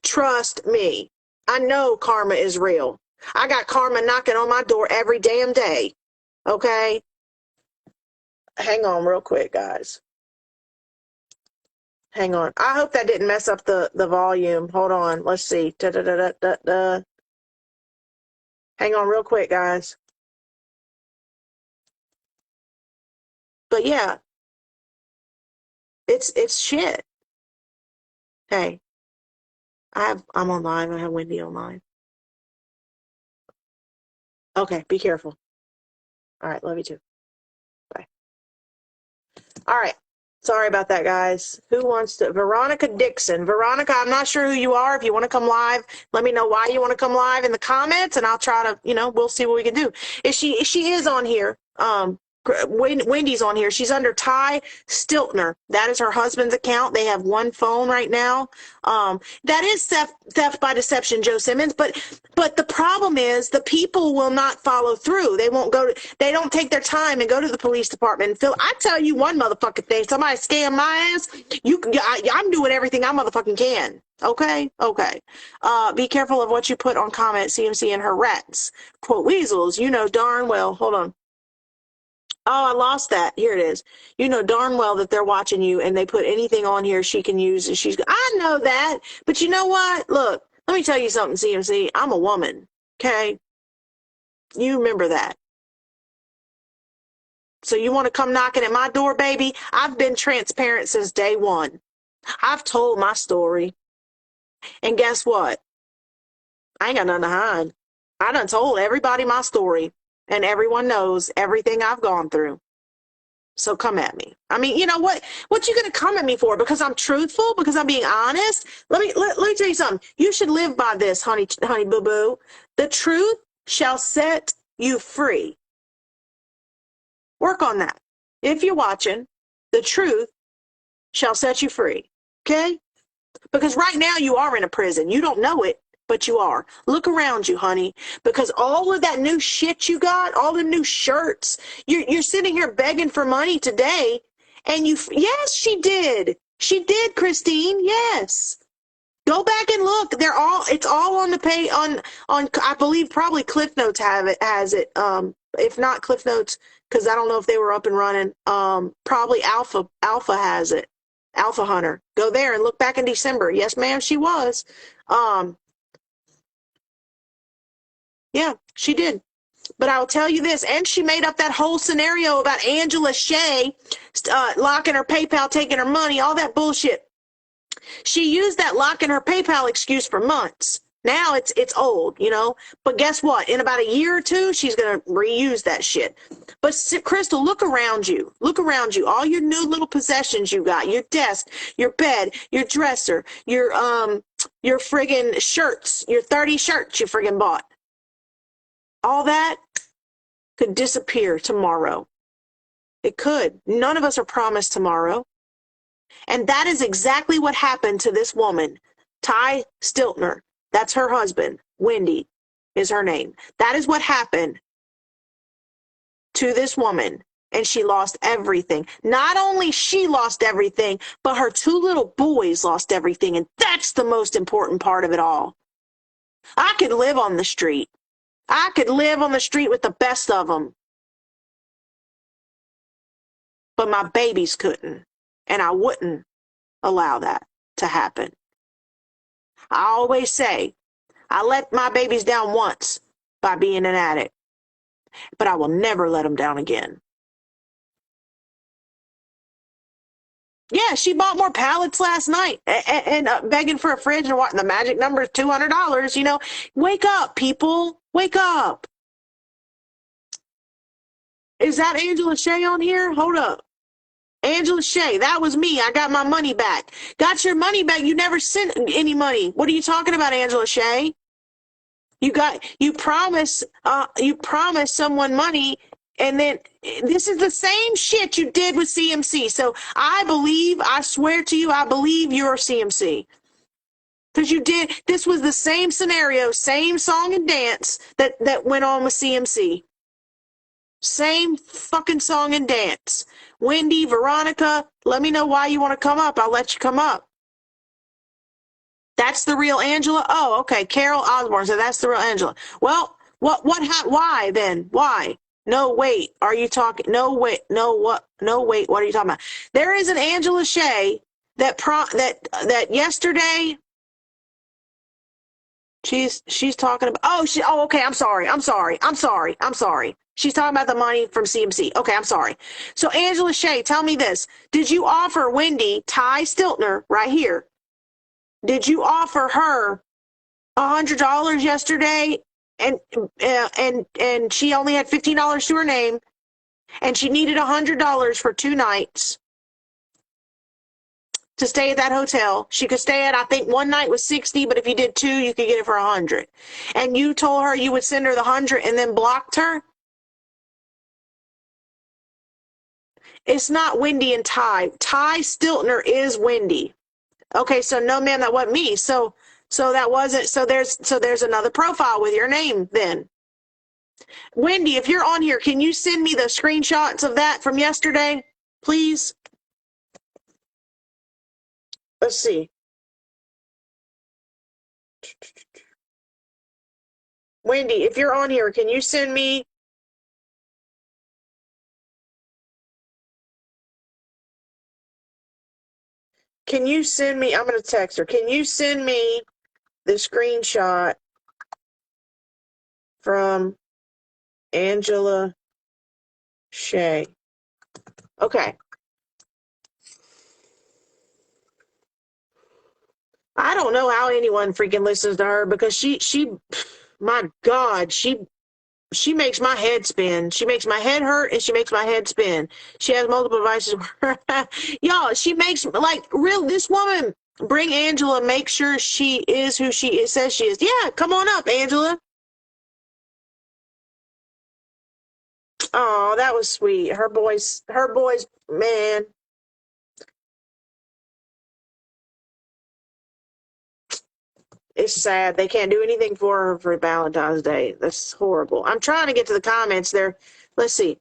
Trust me. I know karma is real. I got karma knocking on my door every damn day. Okay? Hang on real quick, guys. Hang on. I hope that didn't mess up the volume. Hold on. Let's see. Da-da-da-da-da-da. Hang on real quick, guys. But yeah, it's shit. Hey, I'm on live. I have Wendy on live. Okay, be careful. All right, love you too. Bye. All right. Sorry about that, guys. Who wants to? Veronica Dixon. Veronica, I'm not sure who you are. If you want to come live, let me know why you want to come live in the comments, and I'll try to, we'll see what we can do. She is on here. Wendy's on here. She's under Ty Stiltner. That is her husband's account. They have one phone right now. That is theft by deception, Joe Simmons. But the problem is the people will not follow through. They won't they don't take their time and go to the police department. And I tell you one motherfucking thing. Somebody scam my ass. I'm doing everything I motherfucking can. Okay. Be careful of what you put on comment. CMC and her rats. Quote weasels. You know darn well. Hold on. Oh, I lost that. Here it is. You know darn well that they're watching you and they put anything on here she can use. And I know that. But you know what? Look, let me tell you something, CMC. I'm a woman. Okay? You remember that. So you want to come knocking at my door, baby? I've been transparent since day one. I've told my story. And guess what? I ain't got nothing to hide. I done told everybody my story. And everyone knows everything I've gone through. So come at me. I mean, you know what you gonna come at me for? Because I'm truthful? Because I'm being honest? Let me tell you something. You should live by this, honey boo boo. The truth shall set you free. Work on that. If you're watching, the truth shall set you free. Okay? Because right now you are in a prison. You don't know it, but you are. Look around you, honey, because all of that new shit you got, all the new shirts, you're sitting here begging for money today, and yes, she did. She did, Christine. Yes. Go back and look. It's all on the pay on I believe probably Cliff Notes has it. If not Cliff Notes, because I don't know if they were up and running. Probably Alpha has it. Alpha Hunter. Go there and look back in December. Yes, ma'am, she was. Yeah, she did. But I'll tell you this, and she made up that whole scenario about Angela Seay locking her PayPal, taking her money, all that bullshit. She used that locking her PayPal excuse for months. Now it's old, you know. But guess what? In about a year or two, she's going to reuse that shit. But Crystal, look around you. Look around you. All your new little possessions you got, your desk, your bed, your dresser, your friggin' shirts, your 30 shirts you friggin' bought. All that could disappear tomorrow. It could. None of us are promised tomorrow. And that is exactly what happened to this woman, Ty Stiltner. That's her husband. Wendy is her name. That is what happened to this woman. And she lost everything. Not only she lost everything, but her two little boys lost everything. And that's the most important part of it all. I could live on the street. I could live on the street with the best of them. But my babies couldn't. And I wouldn't allow that to happen. I always say, I let my babies down once by being an addict, but I will never let them down again. Yeah, she bought more pallets last night and begging for a fridge and what the magic number is $200. You know, wake up, people. Wake up. Is that Angela Seay on here? Hold up. Angela Seay, that was me. I got my money back. Got your money back. You never sent any money. What are you talking about, Angela Seay? You promised someone money, and then this is the same shit you did with CMC. So I swear to you, I believe you're CMC. Because this was the same scenario, same song and dance that went on with CMC. Same fucking song and dance. Wendy, Veronica, let me know why you want to come up. I'll let you come up. That's the real Angela? Oh, okay. Carol Osborne said that's the real Angela. Well, why then? Why? No, wait. Are you talking? No, wait. No, what? No, wait. What are you talking about? There is an Angela Seay that yesterday she's talking about. Oh, okay. I'm sorry. She's talking about the money from CMC. Okay, I'm sorry. So Angela Seay, tell me this. Did you offer Wendy, Ty Stiltner, right here? Did you offer her $100 yesterday and she only had $15 to her name and she needed $100 for 2 nights to stay at that hotel? She could stay at, I think one night was $60, but if you did 2, you could get it for $100. And you told her you would send her the $100 and then blocked her? It's not Wendy and Ty. Ty Stiltner is Wendy. Okay, so no, ma'am, that wasn't me. So that wasn't. So there's another profile with your name then. Wendy, if you're on here, can you send me the screenshots of that from yesterday, please? Let's see. Wendy, if you're on here, can you send me? Can you send me? I'm going to text her. Can you send me the screenshot from Angela Seay? Okay. I don't know how anyone freaking listens to her because she my God, she makes my head spin. She makes my head hurt and she makes my head spin. She has multiple devices. Y'all, she makes this woman. Bring Angela, make sure she is who she says she is. Yeah, come on up, Angela. Oh, that was sweet. Her boys, man. It's sad. They can't do anything for her for Valentine's Day. That's horrible. I'm trying to get to the comments there. Let's see.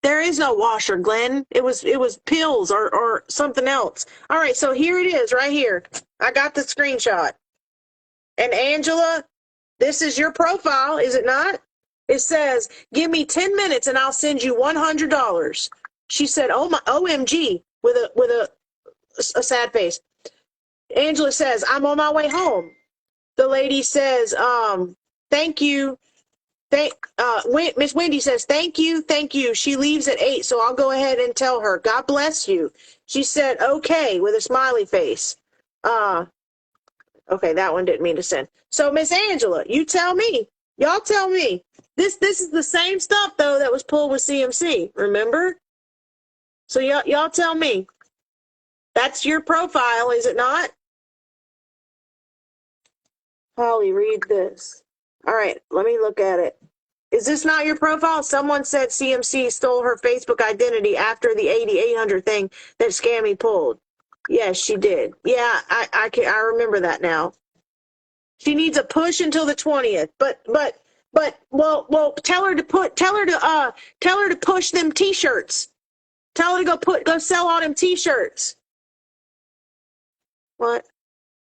There is no washer, Glenn. It was pills or something else. All right, so here it is right here. I got the screenshot. And Angela, this is your profile, is it not? It says, "Give me 10 minutes and I'll send you $100." She said, "Oh my OMG," with a sad face. Angela says, "I'm on my way home." The lady says, "Thank you." Miss Wendy says, "Thank you, thank you." She leaves at 8, so I'll go ahead and tell her, "God bless you." She said, "Okay," with a smiley face. Okay, that one didn't mean to send. So Miss Angela, you tell me. Y'all tell me. This is the same stuff though that was pulled with CMC. Remember? So y'all tell me. That's your profile, is it not? Holly, read this. All right, let me look at it. Is this not your profile? Someone said CMC stole her Facebook identity after the 8800 thing that Scammy pulled. Yes, she did. Yeah, I remember that now. She needs a push until the 20th. But well tell her to push them t-shirts. Tell her to go sell all them t-shirts. What?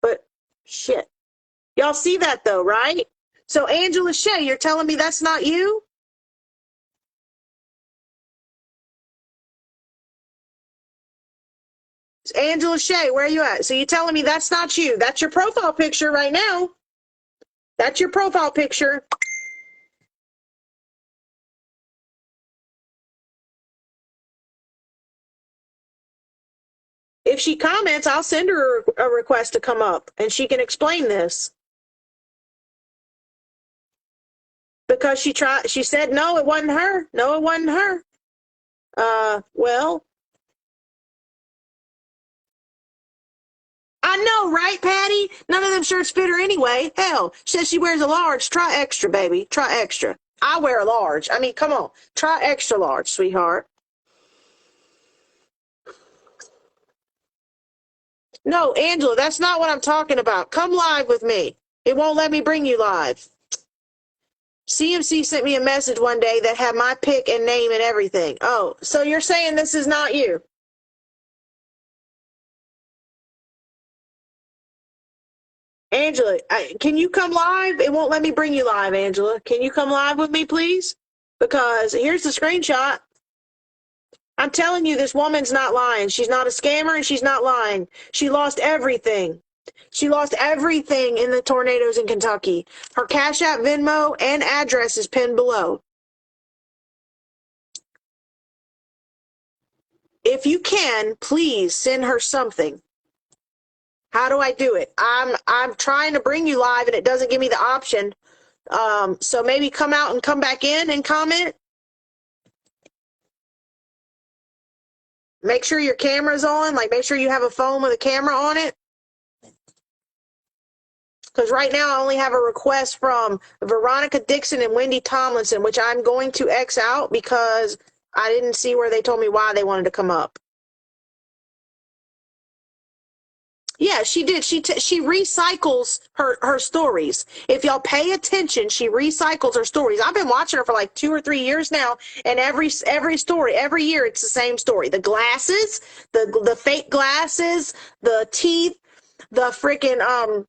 But shit. Y'all see that though, right? So Angela Seay, you're telling me that's not you? Angela Seay, where are you at? So you're telling me that's not you? That's your profile picture right now. That's your profile picture. If she comments, I'll send her a request to come up and she can explain this. Because she said no, it wasn't her. No, it wasn't her. Well, I know, right, Patty? None of them shirts fit her anyway. Hell, she says she wears a large. Try extra, baby. Try extra. I wear a large. I mean, come on. Try extra large, sweetheart. No, Angela, that's not what I'm talking about. Come live with me. It won't let me bring you live. CMC sent me a message one day that had my pic and name and everything. Oh, so you're saying this is not you? Angela, can you come live? It won't let me bring you live, Angela. Can you come live with me, please? Because here's the screenshot. I'm telling you, this woman's not lying. She's not a scammer and she's not lying. She lost everything. She lost everything in the tornadoes in Kentucky. Her Cash App, Venmo, and address is pinned below. If you can, please send her something. How do I do it? I'm trying to bring you live and it doesn't give me the option. So maybe come out and come back in and comment. Make sure your camera's on. Like, make sure you have a phone with a camera on it. Because right now I only have a request from Veronica Dixon and Wendy Tomlinson, which I'm going to X out because I didn't see where they told me why they wanted to come up. Yeah, she did. She recycles her stories. If y'all pay attention, she recycles her stories. I've been watching her for like 2 or 3 years now, and every story, every year, it's the same story. The glasses, the fake glasses, the teeth, the freaking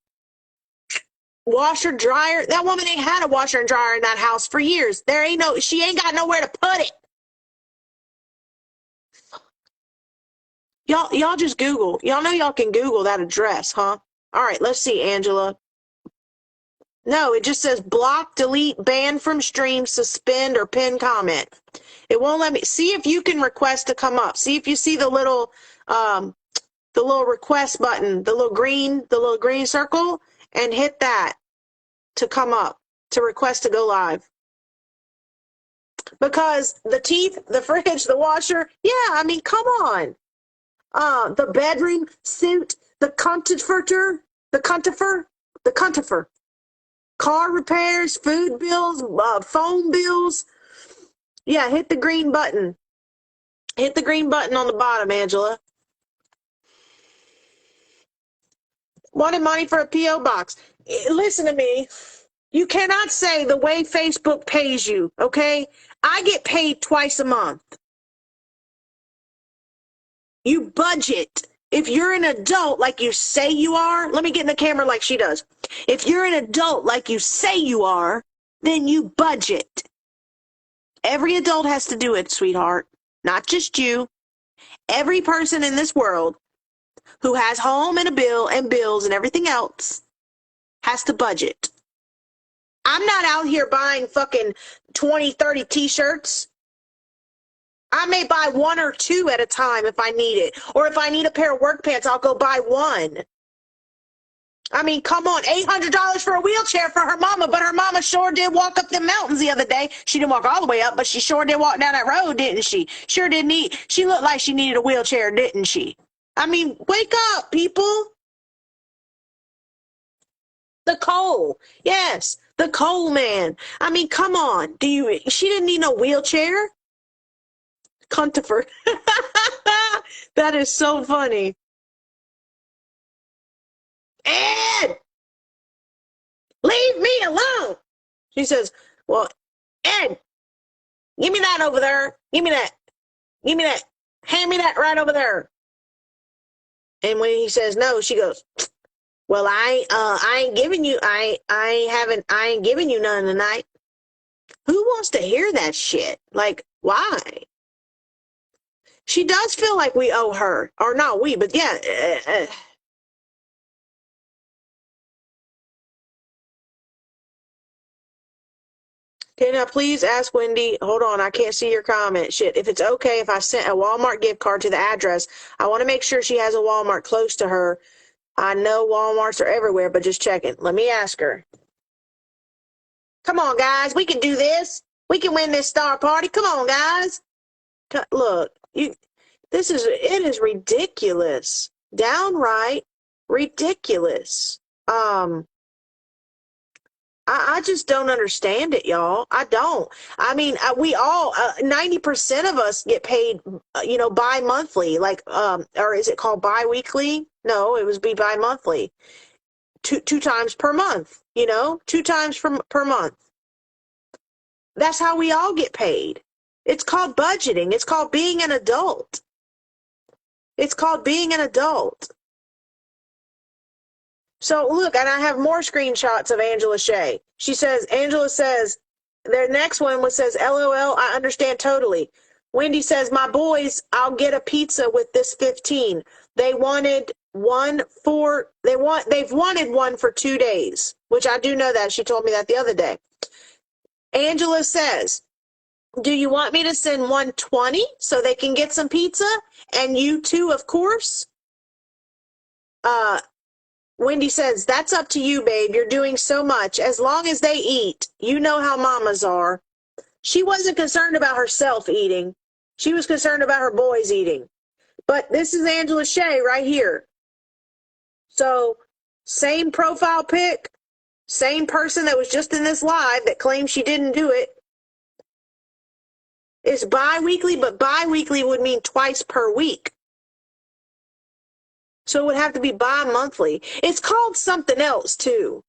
washer dryer. That woman ain't had a washer and dryer in that house for years. She ain't got nowhere to put it. Y'all just Google. Y'all know y'all can Google that address, huh? All right, let's see, Angela. No, it just says block, delete, ban from stream, suspend, or pin comment. It won't let me. See if you can request to come up. See if you see the little request button, the little green circle, and hit that to come up, to request to go live. Because the teeth, the fridge, the washer, yeah, I mean, come on. The bedroom suit, the cuntifer, car repairs, food bills, phone bills. Yeah, hit the green button. Hit the green button on the bottom, Angela. Wanted money for a P.O. box. Listen to me. You cannot say the way Facebook pays you, okay? I get paid twice a month. You budget. If you're an adult like you say you are, let me get in the camera like she does. If you're an adult like you say you are, then you budget. Every adult has to do it, sweetheart. Not just you. Every person in this world who has home and a bill and bills and everything else has to budget. I'm not out here buying fucking 20, 30 t-shirts. I may buy one or two at a time if I need it. Or if I need a pair of work pants, I'll go buy one. I mean, come on, $800 for a wheelchair for her mama, but her mama sure did walk up the mountains the other day. She didn't walk all the way up, but she sure did walk down that road, didn't she? Sure did need, she looked like she needed a wheelchair, didn't she? I mean, wake up, people. The coal. Yes, the coal man. I mean, come on. She didn't need no wheelchair. Cuntifer. That is so funny. Ed! Leave me alone! She says, well, Ed, give me that over there. Give me that. Give me that. Hand me that right over there. And when he says no, she goes, well, I ain't giving you, I ain't giving you none tonight. Who wants to hear that shit? Like, why? She does feel like we owe her. Or not we, but yeah. Can I please ask Wendy, hold on, I can't see your comment. Shit, if it's okay if I sent a Walmart gift card to the address, I want to make sure she has a Walmart close to her. I know Walmarts are everywhere, but just checking. Let me ask her. Come on, guys, we can do this. We can win this star party. Come on, guys. Look, it is ridiculous. Downright ridiculous. I just don't understand it, y'all. I don't. I mean, we all, 90% of us get paid, bi-monthly, like, or is it called bi-weekly? No, it was bi-monthly. Two times per month, 2 times per month. That's how we all get paid. It's called budgeting. It's called being an adult. It's called being an adult. So look, and I have more screenshots of Angela Seay. Angela says, their next one says, LOL, I understand totally. Wendy says, my boys, I'll get a pizza with this 15. They've wanted one for 2 days, which I do know that. She told me that the other day. Angela says, do you want me to send 120 so they can get some pizza? And you too, of course? Wendy says, that's up to you, babe. You're doing so much. As long as they eat, you know how mamas are. She wasn't concerned about herself eating. She was concerned about her boys eating. But this is Angela Seay right here. So, same profile pic, same person that was just in this live that claimed she didn't do it. It's bi-weekly, but bi-weekly would mean twice per week. So it would have to be bi-monthly. It's called something else, too.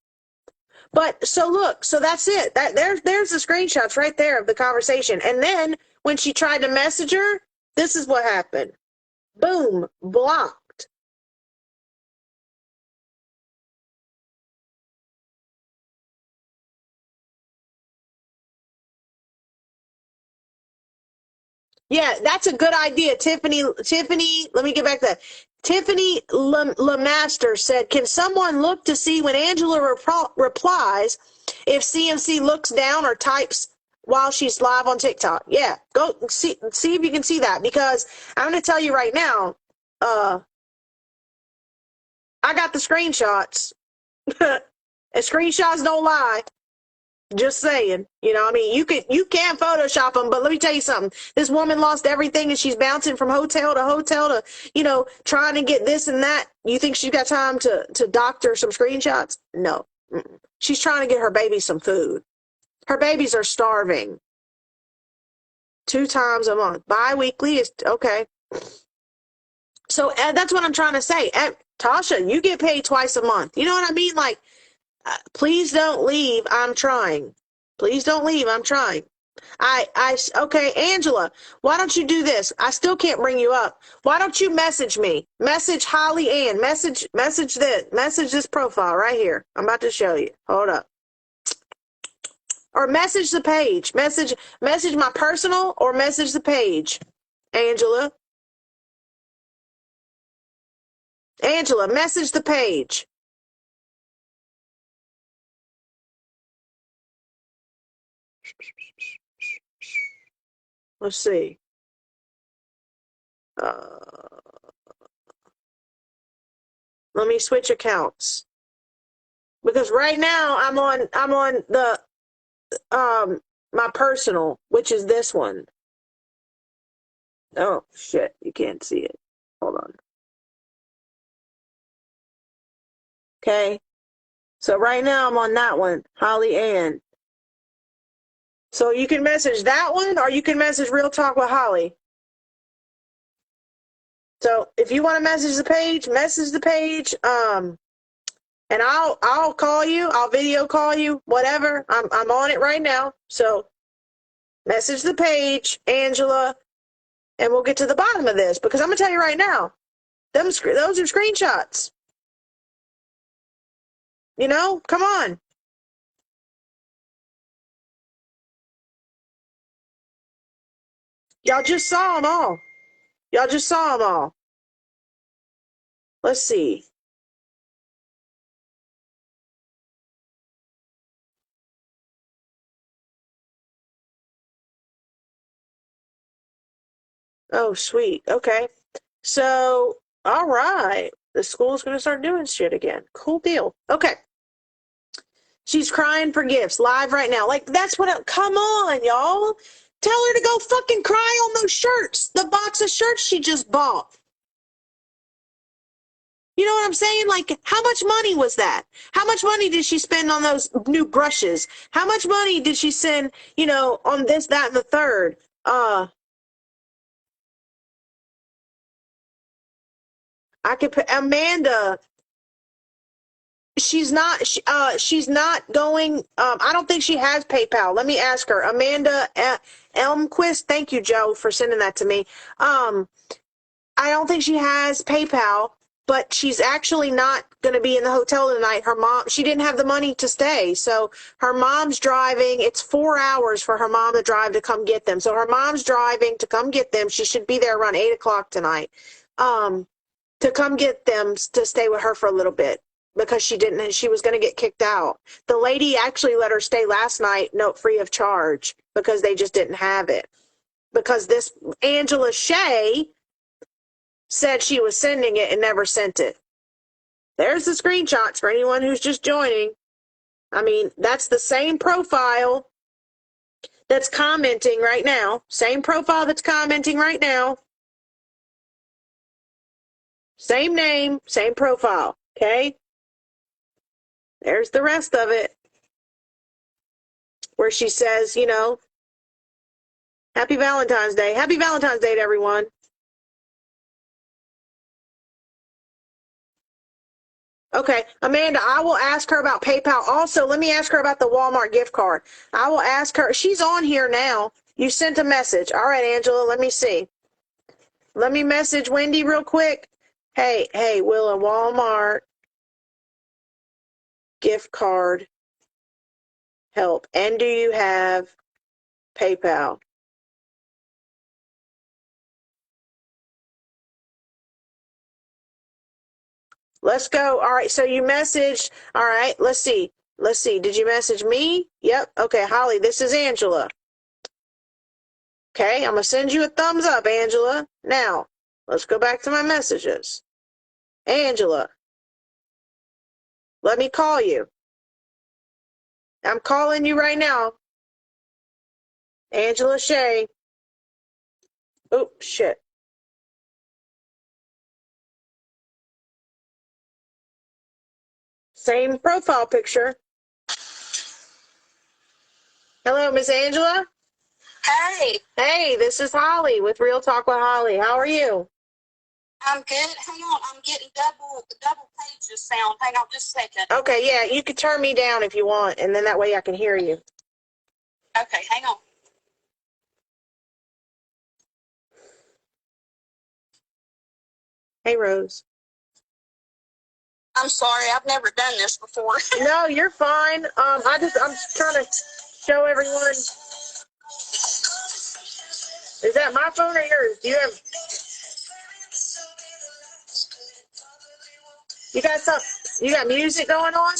But, so look, so that's it. There's the screenshots right there of the conversation. And then, when she tried to message her, this is what happened. Boom, blocked. Yeah, that's a good idea. Tiffany, let me get back to that. Tiffany Lemaster said, can someone look to see when Angela replies if CMC looks down or types while she's live on TikTok? Yeah, go see if you can see that, because I'm going to tell you right now, I got the screenshots. And screenshots don't lie. Just saying, I mean, you can Photoshop them, but let me tell you something. This woman lost everything and she's bouncing from hotel to hotel to, trying to get this and that. You think she's got time to doctor some screenshots? No. She's trying to get her baby some food. Her babies are starving. 2 times a month. Bi-weekly is okay. So that's what I'm trying to say. Tasha, you get paid twice a month. You know what I mean? Like, please don't leave. I'm trying. Please don't leave. I'm trying. Okay, Angela, why don't you do this? I still can't bring you up. Why don't you message me? Message Holly Ann. Message this profile right here. I'm about to show you. Hold up. Or message the page. Message my personal or message the page. Angela, message the page. Let's see. Let me switch accounts. Because right now I'm on the my personal, which is this one. Oh shit, you can't see it. Hold on. Okay. So right now I'm on that one, Holly Ann. So you can message that one or you can message Real Talk with Holly. So if you want to message the page, message the page. And I'll call you, I'll video call you, whatever. I'm on it right now. So message the page, Angela, and we'll get to the bottom of this because I'm gonna tell you right now, those are screenshots. You know, come on. Y'all just saw them all. Y'all just saw them all. Let's see. Oh, sweet. Okay. So, all right. The school's going to start doing shit again. Cool deal. Okay. She's crying for gifts live right now. Like, that's what, come on, y'all. Tell her to go fucking cry on those shirts. The box of shirts she just bought. You know what I'm saying? Like, how much money was that? How much money did she spend on those new brushes? How much money did she spend, on this, that, and the third? I could put Amanda. She's not going. I don't think she has PayPal. Let me ask her. Amanda Elmquist. Thank you, Joe, for sending that to me. I don't think she has PayPal, but she's actually not going to be in the hotel tonight. She didn't have the money to stay, so her mom's driving. It's 4 hours for her mom to drive to come get them. So her mom's driving to come get them. She should be there around 8 o'clock tonight. To come get them to stay with her for a little bit because she was going to get kicked out. The lady actually let her stay last night, free of charge, because they just didn't have it. Because this Angie Seay said she was sending it and never sent it. There's the screenshots for anyone who's just joining. I mean, that's the same profile that's commenting right now. Same profile that's commenting right now. Same name, same profile. Okay? There's the rest of it. Where she says, Happy Valentine's Day. Happy Valentine's Day to everyone. Okay, Amanda, I will ask her about PayPal. Also, let me ask her about the Walmart gift card. I will ask her. She's on here now. You sent a message. All right, Angela, let me see. Let me message Wendy real quick. Hey, will a Walmart gift card help? And do you have PayPal? Let's go. All right, so you messaged. All right, let's see. Did you message me? Yep. Okay, Holly, this is Angela. Okay, I'm going to send you a thumbs up, Angela. Now, let's go back to my messages. Angela, let me call you. I'm calling you right now. Angela Seay. Oh, shit. Same profile picture. Hello, Miss Angela. Hey. Hey, this is Holly with Real Talk with Holly. How are you? I'm good. Hang on, I'm getting double pages sound. Hang on just a second. Okay, yeah, you could turn me down if you want, and then that way I can hear you. Okay, hang on. Hey, Rose. I'm sorry, I've never done this before. No, you're fine. I'm just trying to show everyone. Is that my phone or yours? Do you have? You got music going on?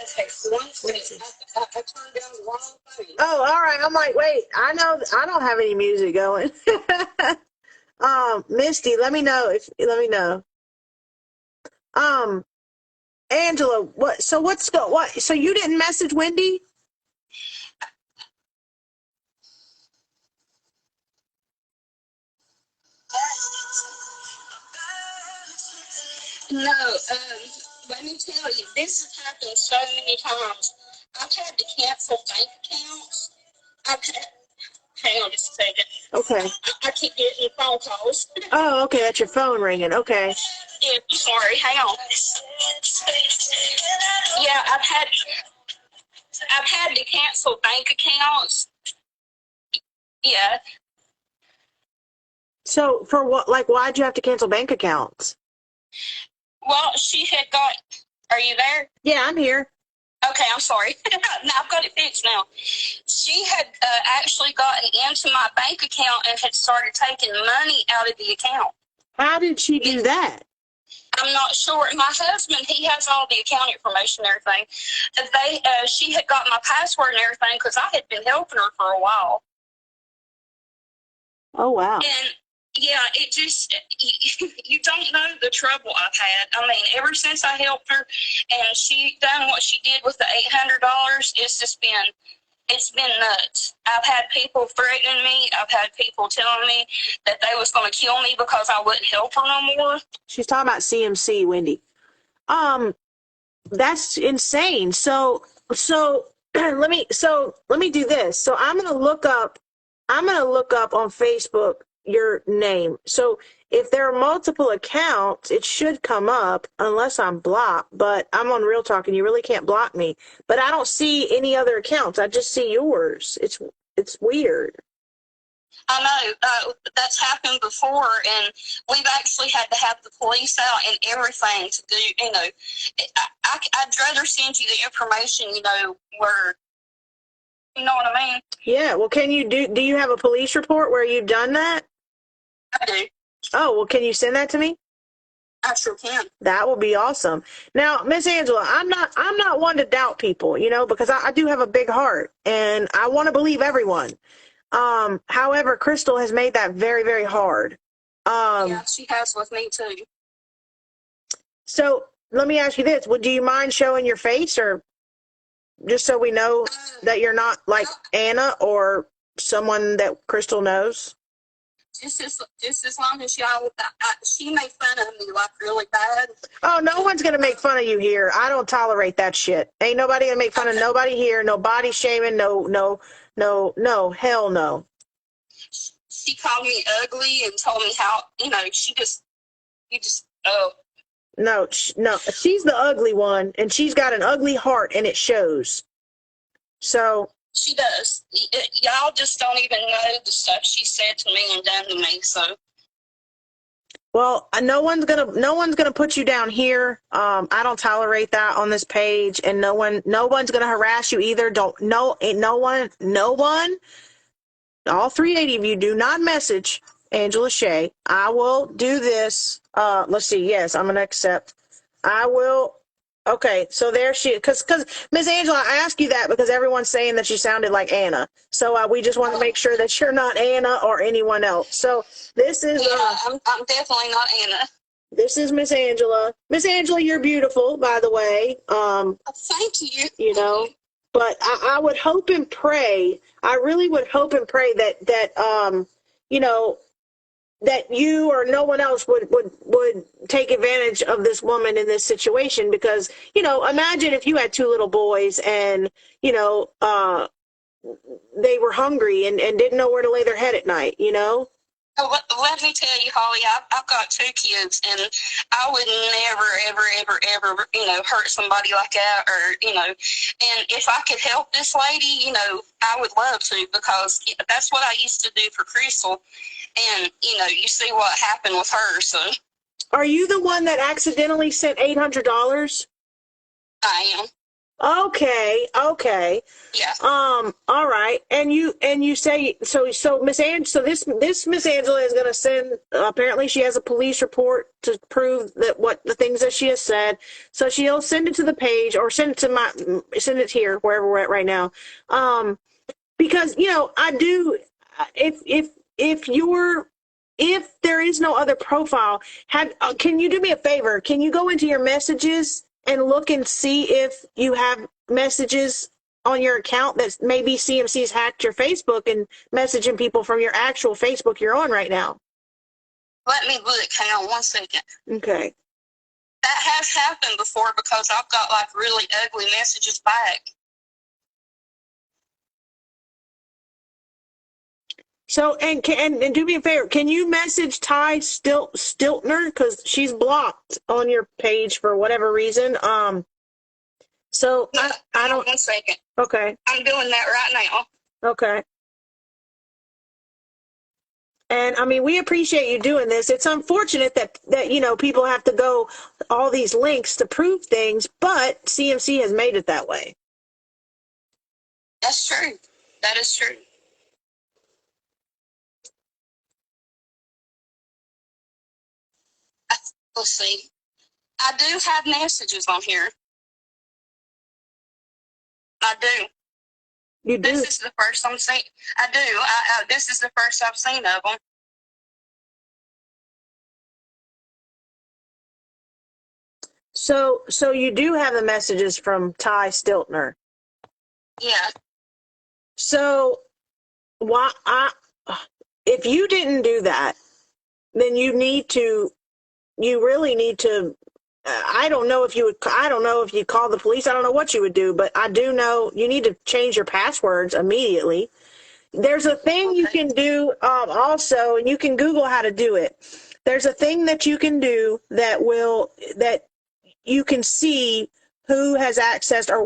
Okay, so one second. I turned down the wrong thing. Oh, all right. I'm like, wait. I know I don't have any music going. Misty, let me know. Angela, what? So what? So you didn't message Wendy? No, let me tell you, this has happened so many times. I've had to cancel bank accounts. Hang on just a second. Okay. I keep getting phone calls. Oh, okay. That's your phone ringing. Okay. Yeah, sorry. Hang on. Yeah, I've had to cancel bank accounts. Yeah. So for what? Like, why'd you have to cancel bank accounts? Well, she had got. Are you there? Yeah, I'm here. Okay, I'm sorry. No, I've got it fixed now. She had actually gotten into my bank account and had started taking money out of the account. How did she do that? I'm not sure. My husband, he has all the account information and everything. She had got my password and everything because I had been helping her for a while. Oh, wow. And yeah, it just, you don't know the trouble I've had. I mean, ever since I helped her and she done what she did with the $800, it's been nuts. I've had people threatening me. I've had people telling me that they was going to kill me because I wouldn't help her no more. She's talking about CMC, Wendy. That's insane. So let me do this. So I'm gonna look up on Facebook your name. So if there are multiple accounts, it should come up unless I'm blocked. But I'm on Real Talk and you really can't block me. But I don't see any other accounts. I just see yours. It's weird. I know that's happened before, and we've actually had to have the police out and everything to do. You know, I'd rather send you the information. You know where. You know what I mean? Yeah. Well, do you have a police report where you've done that? I do. Oh, well, can you send that to me? I sure can. That will be awesome. Now, Miss Angela, I'm not one to doubt people, because I do have a big heart and I want to believe everyone. However, Crystal has made that very, very hard. Yeah, she has with me too. So let me ask you this: do you mind showing your face, or just so we know that you're not like Anna or someone that Crystal knows? Just as long as y'all, she made fun of me like really bad. Oh, no one's gonna make fun of you here. I don't tolerate that shit. Ain't nobody gonna make fun of nobody here. No body shaming. No, hell no. She called me ugly and told me how oh. No, she's the ugly one, and she's got an ugly heart, and it shows. So she does. Y'all just don't even know the stuff she said to me and done to me. So, well, no one's gonna put you down here. I don't tolerate that on this page, and no one's gonna harass you either. No one. All 380 of you do not message Angela Seay. I will do this. Let's see. Yes, I'm gonna accept. I will. Okay, so there she is. Because Miss Angela, I asked you that because everyone's saying that you sounded like Anna. So we just want to make sure that you're not Anna or anyone else. So this is. I'm definitely not Anna. This is Miss Angela. Miss Angela, you're beautiful, by the way. Thank you. But I would hope and pray. I really would hope and pray that that you or no one else would take advantage of this woman in this situation, because imagine if you had two little boys and they were hungry and didn't know where to lay their head at night, you know? Let me tell you, Holly, I've got 2 kids, and I would never, ever, ever, ever, hurt somebody like that, or, and if I could help this lady, I would love to, because that's what I used to do for Crystal, and, you see what happened with her, so. Are you the one that accidentally sent $800? I am. Okay. Yeah. All right. And you say so Miss this Miss Angela is going to send, apparently she has a police report to prove that what the things that she has said. So she'll send it to the page, or send it here wherever we're at right now. Because I do, if there is no other profile, can you do me a favor? Can you go into your messages and look and see if you have messages on your account that maybe CMC's hacked your Facebook and messaging people from your actual Facebook you're on right now? Let me look. Hang on 1 second. Okay. That has happened before, because I've got like really ugly messages back. So, and do me a favor, can you message Ty Stiltner, because she's blocked on your page for whatever reason. So No, I don't. 1 second. Okay. I'm doing that right now. Okay. And I mean, we appreciate you doing this. It's unfortunate that people have to go all these links to prove things, but CMC has made it that way. That's true. That is true. Let's see. I do have messages on here. I do. You do? This is the first I'm seeing. I do. This is the first I've seen of them. So you do have the messages from Ty Stiltner. Yeah. So if you didn't do that, then you really need to, I don't know if you call the police. I don't know what you would do, but I do know you need to change your passwords immediately. There's a thing you can do also, and you can Google how to do it. There's a thing that you can do that you can see who has accessed or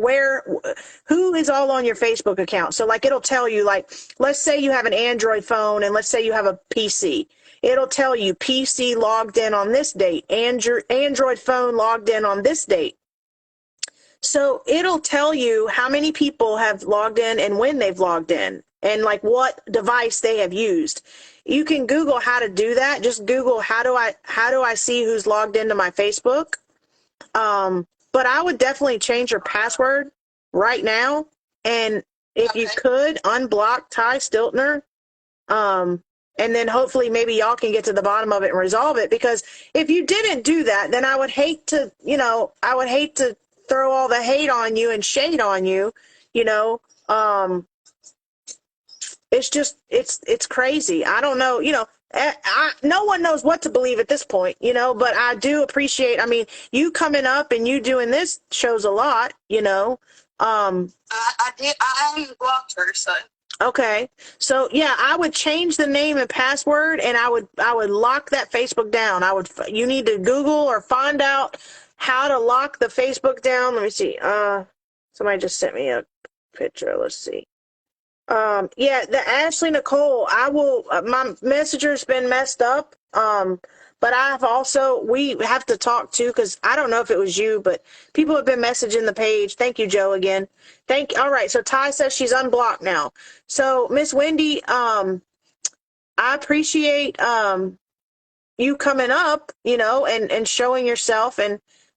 who is all on your Facebook account. So like it'll tell you, like, let's say you have an Android phone and let's say you have a PC. It'll tell you PC logged in on this date, Android phone logged in on this date. So it'll tell you how many people have logged in and when they've logged in and like what device they have used. You can Google how to do that. Just Google how do I see who's logged into my Facebook. But I would definitely change your password right now. And if you could, unblock Ty Stiltner. And then hopefully maybe y'all can get to the bottom of it and resolve it. Because if you didn't do that, then I would hate to throw all the hate on you and shade on you, it's just, it's crazy. I don't know, no one knows what to believe at this point, but I do appreciate, you coming up and you doing this shows a lot, I did. I unblocked her, so. Okay. So yeah, I would change the name and password, and I would lock that Facebook down. You need to Google or find out how to lock the Facebook down. Let me see. Somebody just sent me a picture. Let's see. Yeah, the Ashley Nicole, my messenger's been messed up. But we have to talk too, because I don't know if it was you, but people have been messaging the page. Thank you, Joe, again. All right, so Ty says she's unblocked now. So, Miss Wendy, I appreciate you coming up, and showing yourself.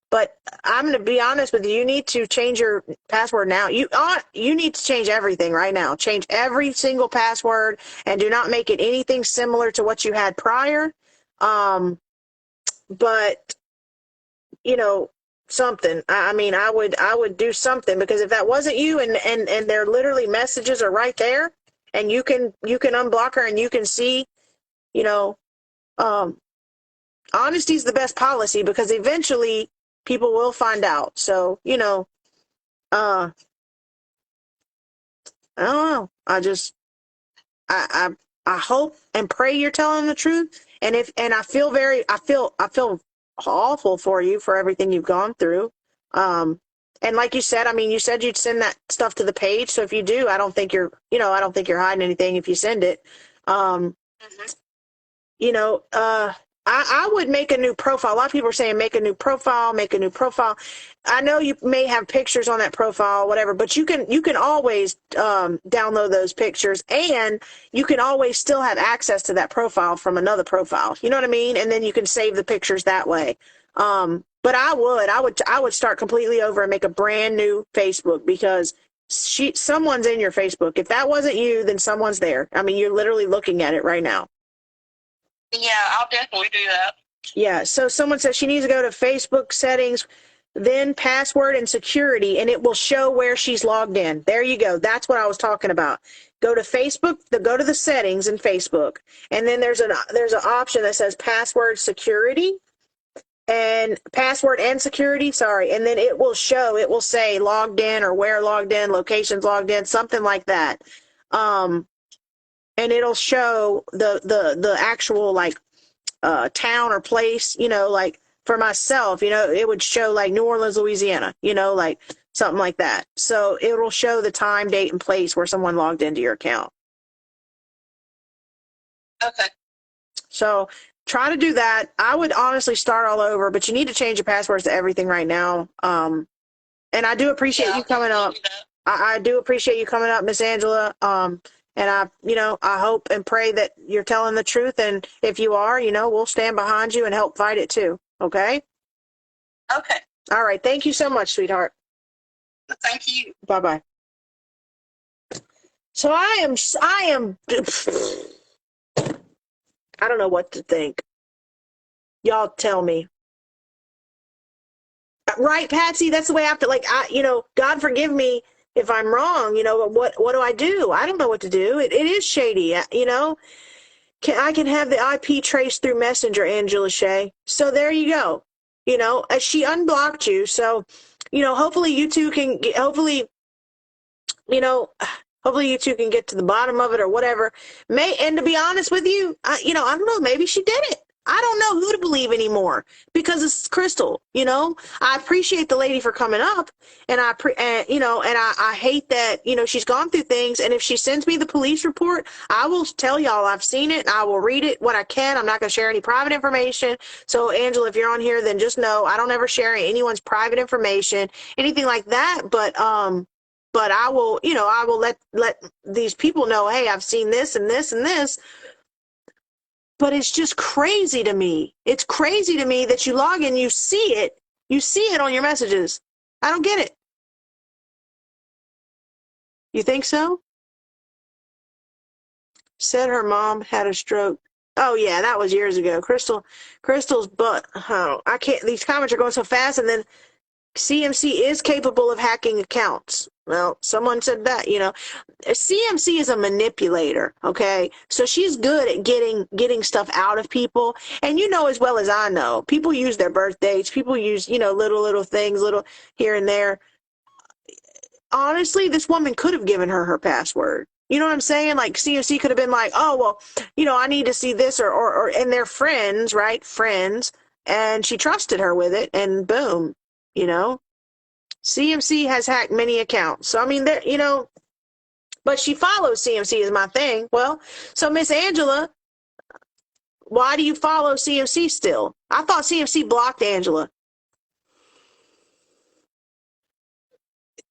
But I'm going to be honest with you. You need to change your password now. You need to change everything right now. Change every single password, and do not make it anything similar to what you had prior. But something. I would do something, because if that wasn't you, and their literally messages are right there, and you can unblock her and you can see, honesty is the best policy, because eventually people will find out. So, I don't know. I I hope and pray you're telling the truth. And I feel awful for you for everything you've gone through. And like you said, I mean, you said you'd send that stuff to the page. So if you do, I don't think you're hiding anything if you send it. Um, Mhm. you know, I would make a new profile. A lot of people are saying make a new profile, make a new profile. I know you may have pictures on that profile, whatever, but you can always download those pictures, and you can always still have access to that profile from another profile. You know what I mean? And then you can save the pictures that way. But I would start completely over and make a brand new Facebook, because someone's in your Facebook. If that wasn't you, then someone's there. I mean, you're literally looking at it right now. Yeah, I'll definitely do that. Yeah, so someone says she needs to go to Facebook settings, then password and security, and it will show where she's logged in. There you go. That's what I was talking about. Go to Facebook, go to the settings in Facebook, and then there's an option that says password security and password and security, sorry, and then it will say logged in, or where logged in, locations logged in, something like that. And it'll show the actual, like, town or place, like for myself, it would show like New Orleans, Louisiana, like something like that. So it'll show the time, date, and place where someone logged into your account. Okay. So try to do that. I would honestly start all over, but you need to change your passwords to everything right now. And I do appreciate you coming up. I do appreciate you coming up, Miss Angela. And I hope and pray that you're telling the truth. And if you are, we'll stand behind you and help fight it too. Okay? Okay. All right. Thank you so much, sweetheart. Thank you. Bye-bye. So I am, I don't know what to think. Y'all tell me. Right, Patsy? That's the way I have to, like, God forgive me if I'm wrong, what do I do? I don't know what to do. It is shady, I can have the IP traced through Messenger, Angela Seay. So there you go. As she unblocked you. So, hopefully you two can get, you know, hopefully you two can get to the bottom of it or whatever. And to be honest with you, I don't know, maybe she did it. I don't know who to believe anymore, because it's Crystal. I appreciate the lady for coming up, and I hate that, she's gone through things. And if she sends me the police report, I will tell y'all I've seen it, and I will read it when I can. I'm not going to share any private information. So Angela, if you're on here, then just know I don't ever share anyone's private information, anything like that. But I will, I will let these people know, hey, I've seen this and this and this. But it's just crazy to me. It's crazy to me that you log in, you see it on your messages. I don't get it. You think so? Said her mom had a stroke. Oh yeah, that was years ago. Crystal's butt. Oh, I can't. These comments are going so fast, and then CMC is capable of hacking accounts. Well, someone said that, CMC is a manipulator, okay? So she's good at getting stuff out of people. And you know as well as I know, people use their birth dates, people use, little things, little here and there. Honestly, this woman could have given her password. You know what I'm saying? Like, CMC could have been like, oh, well, I need to see this, and they're friends, right? Friends. And she trusted her with it, and boom, CMC has hacked many accounts. So, I mean, but she follows CMC is my thing. Well, so Miss Angela, why do you follow CMC still? I thought CMC blocked Angela.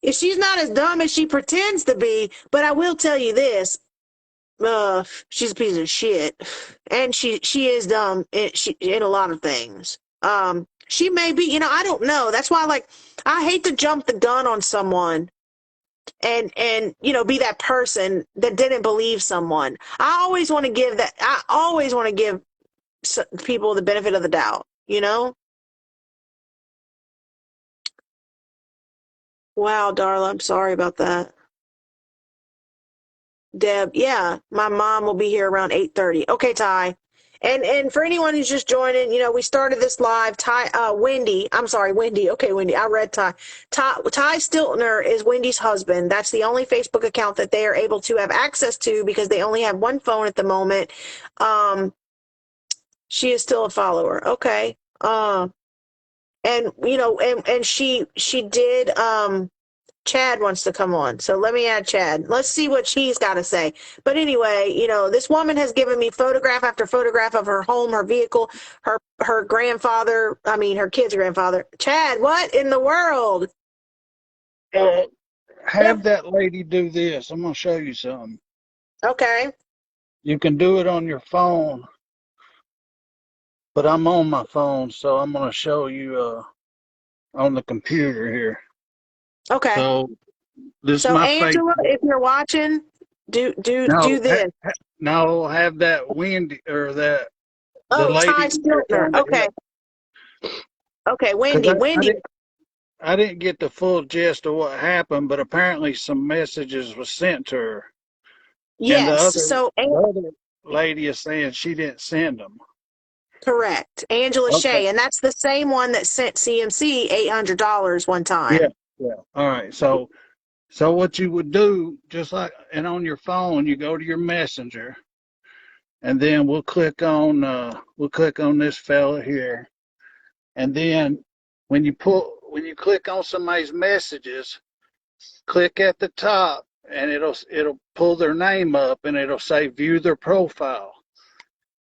If she's not as dumb as she pretends to be, but I will tell you this, she's a piece of shit, and she is dumb in a lot of things. She may be, I don't know. That's why, like, I hate to jump the gun on someone and be that person that didn't believe someone. I always want to give people the benefit of the doubt. Wow, Darla, I'm sorry about that. Deb, yeah, my mom will be here around 8:30. Okay, Ty. And for anyone who's just joining, we started this live. Wendy, I'm sorry, Wendy. Okay, Wendy, I read Ty. Ty Stiltner is Wendy's husband. That's the only Facebook account that they are able to have access to because they only have one phone at the moment. She is still a follower. Okay. And she did. Chad wants to come on. So let me add Chad. Let's see what she's got to say. But anyway, this woman has given me photograph after photograph of her home, her vehicle, her grandfather, her kid's grandfather. Chad, what in the world? Have that lady do this. I'm going to show you something. Okay. You can do it on your phone, but I'm on my phone, so I'm going to show you on the computer here. Okay. So this is So my Angela, Facebook. if you're watching, do this. Now have that Wendy or the Ty lady Stiltner. Okay. Okay, Wendy. I didn't get the full gist of what happened, but apparently some messages was sent to her. And Yes. So the other lady is saying she didn't send them. correct. Angela Okay. Seay. And that's the same one that sent CMC $800 one time. Yeah. Yeah. All right. So what you would do, just like, and on your phone, you go to your messenger, and then we'll click on this fella here, and then when you click on somebody's messages, click at the top, and it'll pull their name up, and it'll say view their profile.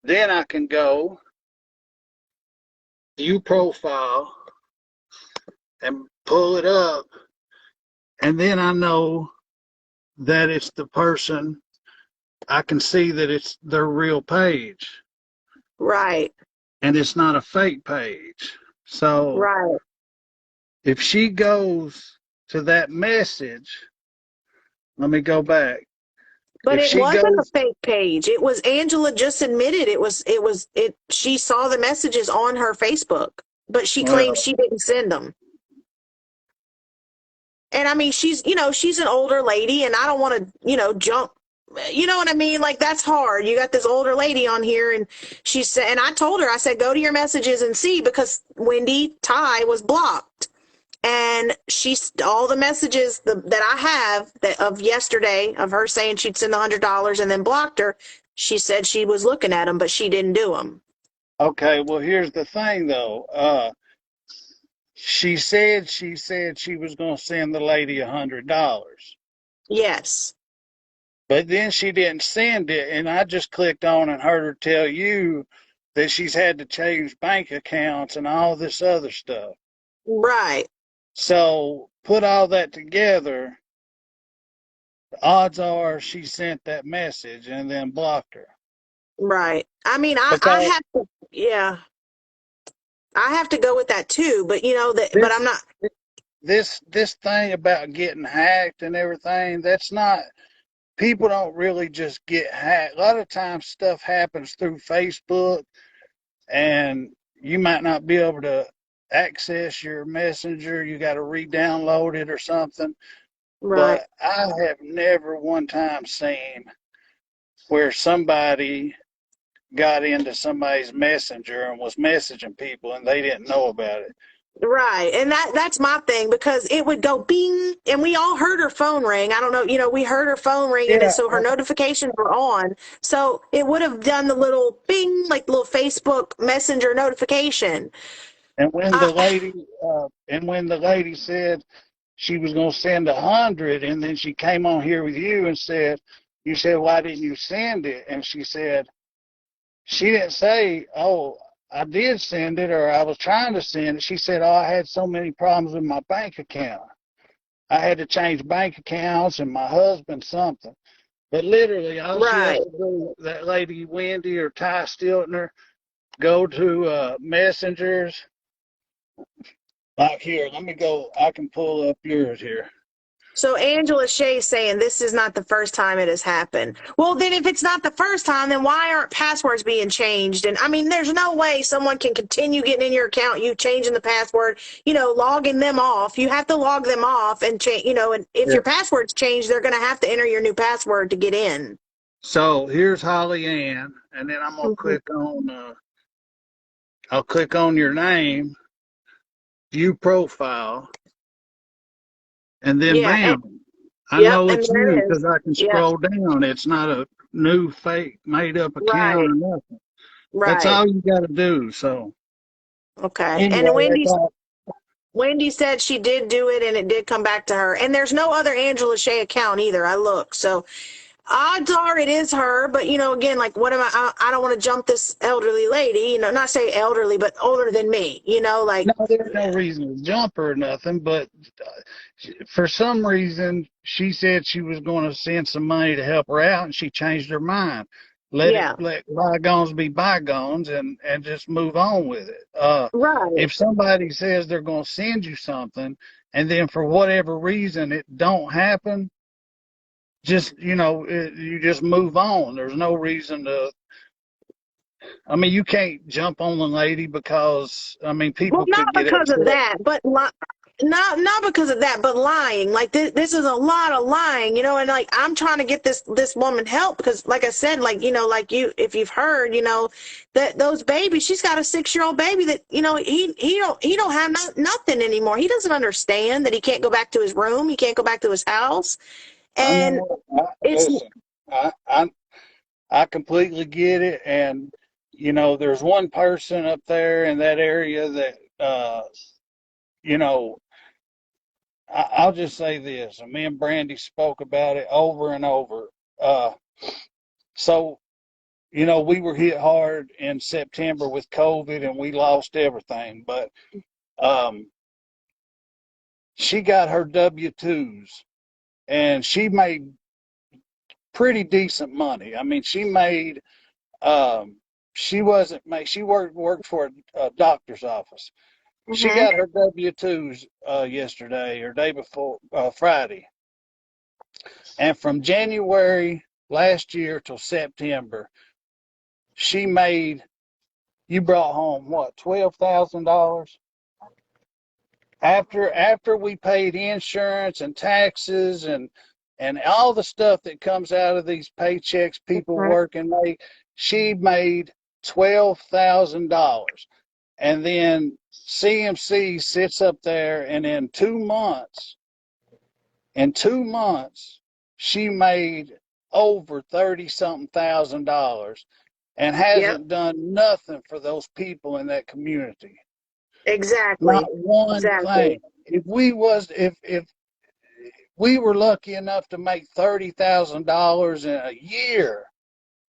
Then I can go view profile and pull it up, and then I know that it's the person. I can see that it's their real page. Right. And it's not a fake page. So right. If she goes to that message, let me go back. But If it she wasn't a goes, fake page. It was Angela just admitted she saw the messages on her Facebook, but she claims well, she didn't send them. And she's an older lady and I don't want to, jump, you know what I mean? Like that's hard. You got this older lady on here and she said, and I told her, I said, go to your messages and see because Ty was blocked. And all the messages that I have of yesterday of her saying she'd send $100 and then blocked her, she said she was looking at them, but she didn't do them. okay, well, here's the thing though. She said she was going to send the lady $100. Yes. But then she didn't send it, and I just clicked on and heard her tell you that she's had to change bank accounts and all this other stuff. Right. So put all that together, odds are she sent that message and then blocked her. Right. I Because have to, yeah, I have to go with that too, but but I'm this not. this thing about getting hacked and everything, that's not, people don't really just get hacked. A lot of times stuff happens through Facebook and you might not be able to access your messenger. You got to re-download it or something. Right. But I have never one time seen where somebody got into somebody's messenger and was messaging people and they didn't know about it. Right. And that's my thing because it would go bing and we all heard her phone ring. I don't know, we heard her phone ringing and Yeah. so her notifications were on. So it would have done the little bing, like the little Facebook Messenger notification. And I, when the lady said she was going to send 100, and then she came on here with you and said, you said, why didn't you send it? And she said, she didn't say, oh, I did send it or I was trying to send it. She said, oh, I had so many problems with my bank account. I had to change bank accounts and my husband something. But literally, all she has right. to do, that lady Wendy or Ty Stiltner, go to messengers. Like here, let me go. I can pull up yours here. So Angela Seay saying this is not the first time it has happened. Well, then if it's not the first time, then why aren't passwords being changed? And there's no way someone can continue getting in your account, you changing the password, logging them off. You have to log them off and change, and if Yeah. your password's changed, they're going to have to enter your new password to get in. So here's Holly Ann, and then I'm gonna Mhm. click on. I'll click on your name, view profile, and then Yeah. bam, I Yep. know And it's there you it because is. I can Yep. scroll down. It's not a new fake made up account Right. or nothing. That's Right. all you got to do. So Okay. And anyway, I thought, Wendy said she did do it and it did come back to her. And there's no other Angela Shea account either. I looked. So odds are it is her. But, again, like, what am I don't want to jump this elderly lady, not say elderly, but older than me, like, no, there's no reason to jump or nothing. But for some reason, she said she was going to send some money to help her out, and she changed her mind. yeah. Let bygones be bygones, and just move on with it. Right. If somebody says they're going to send you something, and then for whatever reason it don't happen, just you just move on. There's no reason to. I mean, you can't jump on the lady because I mean Well, people not could get because of upset. that, but not because of that, but lying. Like this is a lot of lying, and like I'm trying to get this woman help because, like I said, like like if you've heard, that those babies, she's got a 6-year-old baby that he don't have nothing anymore. He doesn't understand that he can't go back to his room, he can't go back to his house, I and know. it's Listen, I completely get it, and there's one person up there in that area that you know, I'll just say this, and me and Brandy spoke about it over and over. Uh, so we were hit hard in September with COVID, and we lost everything. But um, she got her W-2s, and she made pretty decent money. I mean, she made Um, she wasn't made. She worked for a doctor's office. She mhm. got her W-2s yesterday or day before Friday, and from January last year till September, she made. You brought home what, $12,000 after we paid insurance and taxes and all the stuff that comes out of these paychecks people Mhm. work and make. She made $12,000. And then CMC sits up there, and in 2 months, she made over 30 something $1,000 and Yep, hasn't done nothing for those people in that community. Not exactly, one exactly. thing. If we were lucky enough to make $30,000 in a year,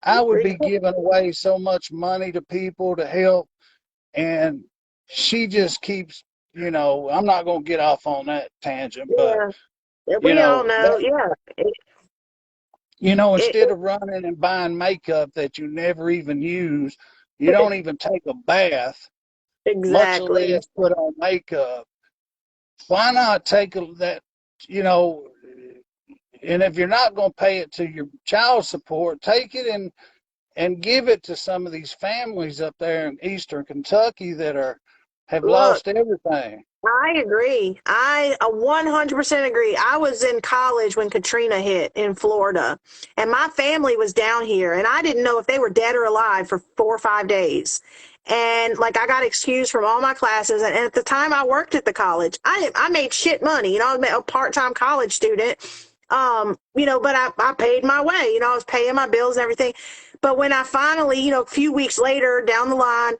I would be giving away so much money to people to help. And she just keeps, I'm not going to get off on that tangent, but, Yeah, we all know. that, Yeah, instead it of running and buying makeup that you never even use, you don't even take a bath, much exactly. less put on makeup. Why not that, you know, and if you're not going to pay it to your child support, take it and give it to some of these families up there in Eastern Kentucky that have Look, lost everything. I agree. I 100% agree. I was in college when Katrina hit in Florida, and my family was down here, and I didn't know if they were dead or alive for 4 or 5 days. And like I got excused from all my classes, and at the time I worked at the college. I made shit money, I was a part-time college student. But I paid my way. I was paying my bills and everything. But when I finally, a few weeks later down the line,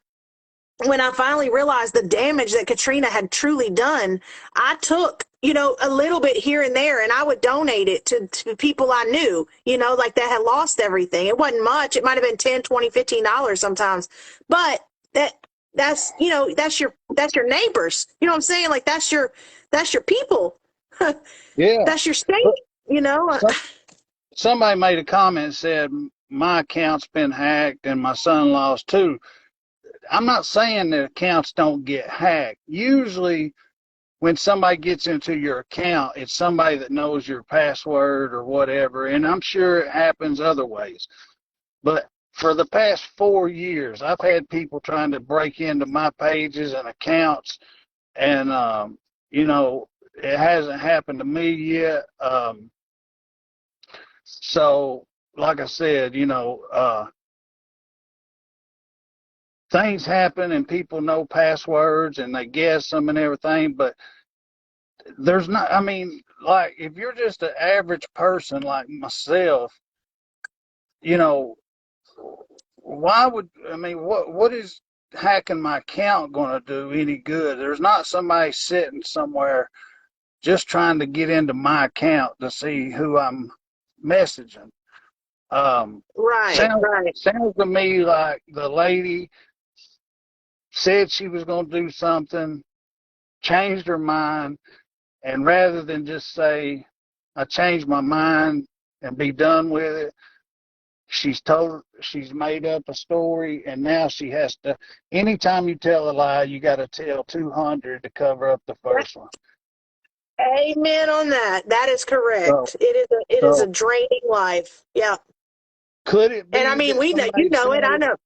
when I finally realized the damage that Katrina had truly done, I took, a little bit here and there, and I would donate it to people I knew, like that had lost everything. It wasn't much. It might have been 10, 20, $15 sometimes. But that's your neighbors. You know what I'm saying? Like that's your people. Yeah. That's your But state, you know? some, somebody made a comment and said, my account's been hacked and my son lost too. I'm not saying that accounts don't get hacked. Usually, when somebody gets into your account, it's somebody that knows your password or whatever, and I'm sure it happens other ways. But for the past 4 years, I've had people trying to break into my pages and accounts, and it hasn't happened to me yet. So like I said, things happen and people know passwords and they guess them and everything, but there's not, I mean, like if you're just an average person like myself, you know, why would, I mean, what is hacking my account going to do any good? There's not somebody sitting somewhere just trying to get into my account to see who I'm messaging. Right, Sounds right. sounds to me like the lady said she was going to do something, changed her mind, and rather than just say, I changed my mind and be done with it, she's made up a story, and now she has to, anytime you tell a lie, you got to tell 200 to cover up the first one. Amen on that. That is So, correct. It is a so draining life. Yeah. could it And I be mean, that we know, you somebody know it. I said, know.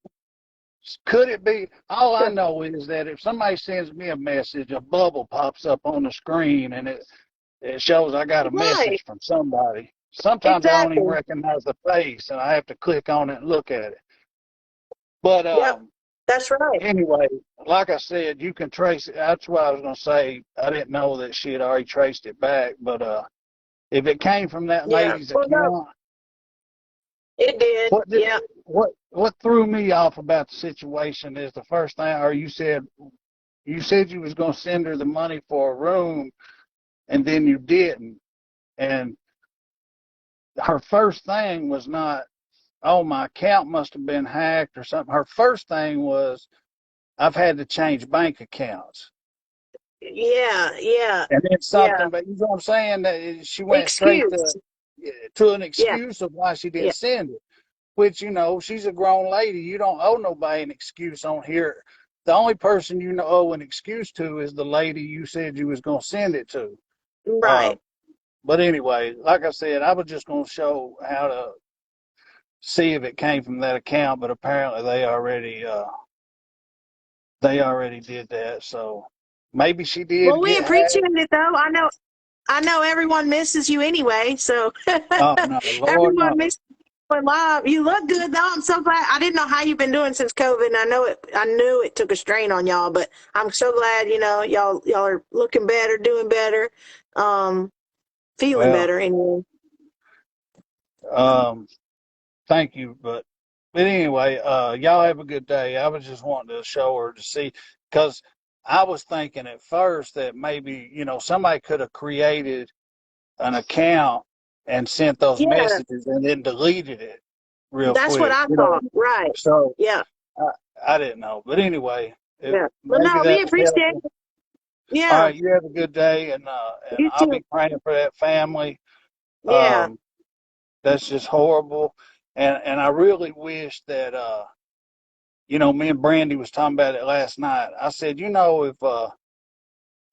could it be, all I know is that if somebody sends me a message, a bubble pops up on the screen and it shows I got a Right. message from somebody. Sometimes I don't even Exactly. recognize the face, and I have to click on it and look at it. But Yep. That's right. anyway, like I said, you can trace it. That's what I was going to say. I didn't know that she had already traced it back. But if it came from that Yeah. lady's Well, no, account, it did. what did, Yeah. what threw me off about the situation is the first thing, or you said you was going to send her the money for a room, and then you didn't. And her first thing was not, oh, my account must have been hacked or something. Her first thing was, I've had to change bank accounts. Yeah. Yeah. And then Yeah. something, but you know what I'm saying? That she went straight Excuse. to an Yeah. excuse of why she Yeah. didn't send it. Which, she's a grown lady. You don't owe nobody an excuse on here. The only person you owe an excuse to is the lady you said you was gonna send it to. Uh, Right. but anyway, like I said, I was just gonna show how to see if it came from that account, but apparently they already did that. So maybe she Well, did we get appreciate hacked. it though. I know everyone misses you anyway. So Oh no, Lord everyone no. misses you live. You look good though. I'm so glad. I didn't know how you've been doing since COVID. And I knew it took a strain on y'all, but I'm so glad, y'all are looking better, doing better, um, feeling Well, better anyway. um, thank you, but anyway, y'all have a good day. I was just wanting to show her to see, because I was thinking at first that maybe somebody could have created an account and sent those Yeah, messages and then deleted it real that's what quick. I thought. Right. So Yeah. I didn't know, but anyway, Yeah. But maybe no, that we was appreciate helpful. it. All Yeah. right, you have a good day, and You I'll too. be praying for that family. Yeah. Um, that's just horrible, and I really wish that me and Brandy was talking about it last night. I said, if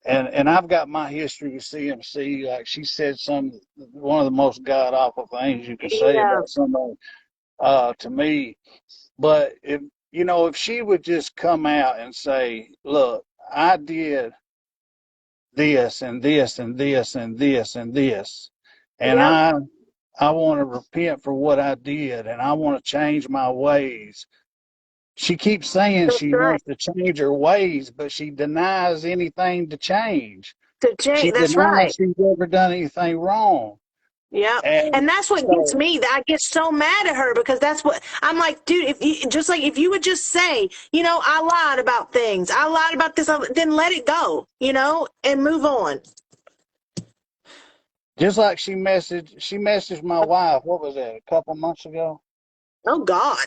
and I've got my history with CMC. Like she said, one of the most god awful things you can say Yeah. about somebody to me. But if she would just come out and say, "Look, I did this and this and this and this and this, and Yep. I want to repent for what I did, and I want to change my ways." She keeps saying That's she right. wants to change her ways, but she denies anything to change. To change. She That's right. denies she's ever done anything wrong. Yeah. And And that's what gets so, me. That I get so mad at her because that's what I'm like, dude, if you would just say, I lied about things. I lied about this, then let it go, and move on. just like she messaged my wife, what was that, a couple months ago? Oh God.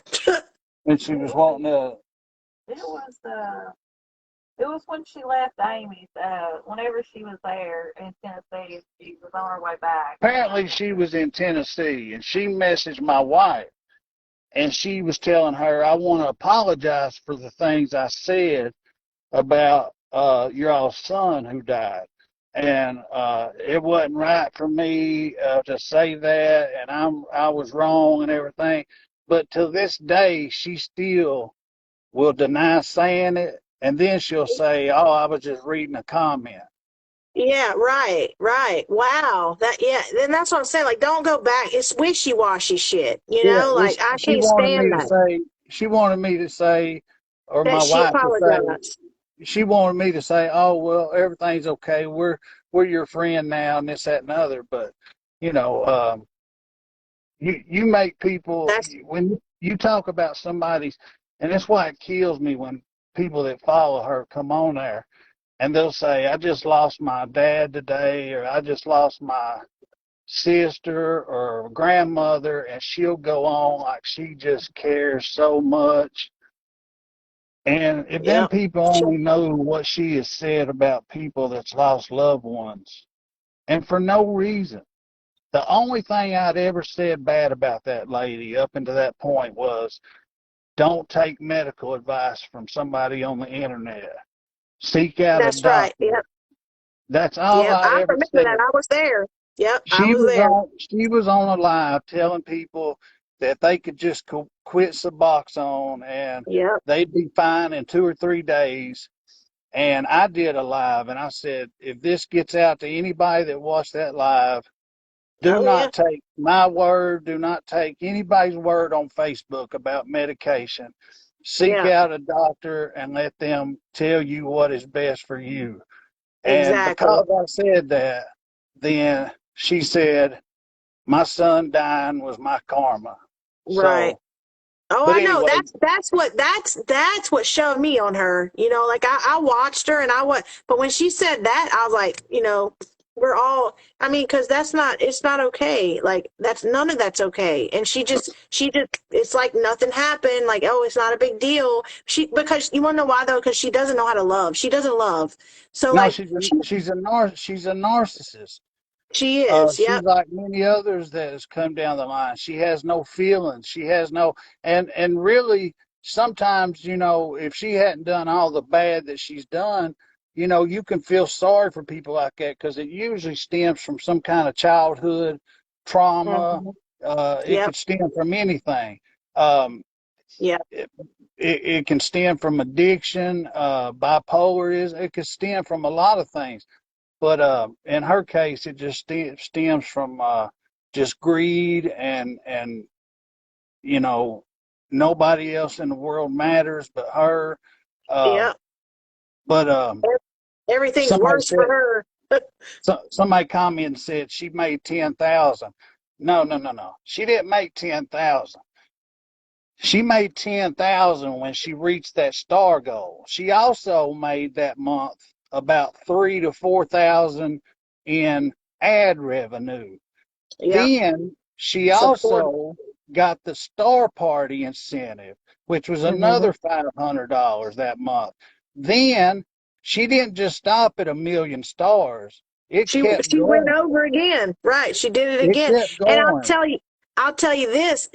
And she was wanting to, It was it was when she left Amy's. Whenever she was there in Tennessee, she was on her way back. apparently she was in Tennessee, and she messaged my wife, and she was telling her, I want to apologize for the things I said about your all's son who died. And it wasn't right for me to say that, and I was wrong and everything. But to this day, she still will deny saying it, and then she'll say, "Oh, I was just reading a comment." Yeah, right, right. Wow. Then that's what I'm saying. Like, don't go back. It's wishy-washy shit, you Yeah, know? well, Like, I she can't wanted stand me to that. say, or That my she wife to say, apologized. she wanted me to say, oh, well, everything's okay. We're your friend now, and this, that, and the other. But, you know, you make people, That's when you talk about somebody's, and that's why it kills me when people that follow her come on there and they'll say, I just lost my dad today, or I just lost my sister or grandmother, and she'll go on like she just cares so much. And if them yeah. people only know what she has said about people that's lost loved ones, and for no reason. The only thing I'd ever said bad about that lady up until that point was don't take medical advice from somebody on the internet. Seek out a That's right. doctor. Yep. That's all Yep. I I ever remember that. said. I was there. Yep, I was there. She was on a live telling people that they could just quit Suboxone and Yep. they'd be fine in 2 or 3 days. And I did a live and I said, if this gets out to anybody that watched that live, do Oh yeah. not take my word, do not take anybody's word on Facebook about medication. Seek Yeah. out a doctor and let them tell you what is best for you. And Exactly. because I said that, then she said, my son dying was my karma. Right. So, Oh, but I know. anyway, That's what shoved me on her. You know, like I watched her and but when she said that, I was like, you know, we're all. I mean, because it's not okay. Like none of that's okay. And she just, it's like nothing happened. Like, oh, it's not a big deal. Because you want to know why though? Because she doesn't know how to love. She doesn't love. So no, like, she's a narcissist. she is. She's Yep. like many others that has come down the line. She has no feelings. She has no, and really, sometimes, if she hadn't done all the bad that she's done, you can feel sorry for people like that because it usually stems from some kind of childhood trauma. Mhm. It Yep. could stem from anything. Um, Yep. it can stem from addiction, bipolarism. It could stem from a lot of things. But in her case, it just stems from just greed and you know nobody else in the world matters but her. Um, Yep. but Everything's somebody worse for said her. somebody commented and said she made 10,000. No, no, no, no. She didn't make 10,000. She made 10,000 when she reached that star goal. She also made that month about 3 to 4,000 in ad revenue. Yep. Then she Support. also got the star party incentive, which was Mhm. another $500 that month. Then she didn't just stop at 1 million stars. It kept She went going. over again. Right. She did it It again. kept And going. I'll tell you this.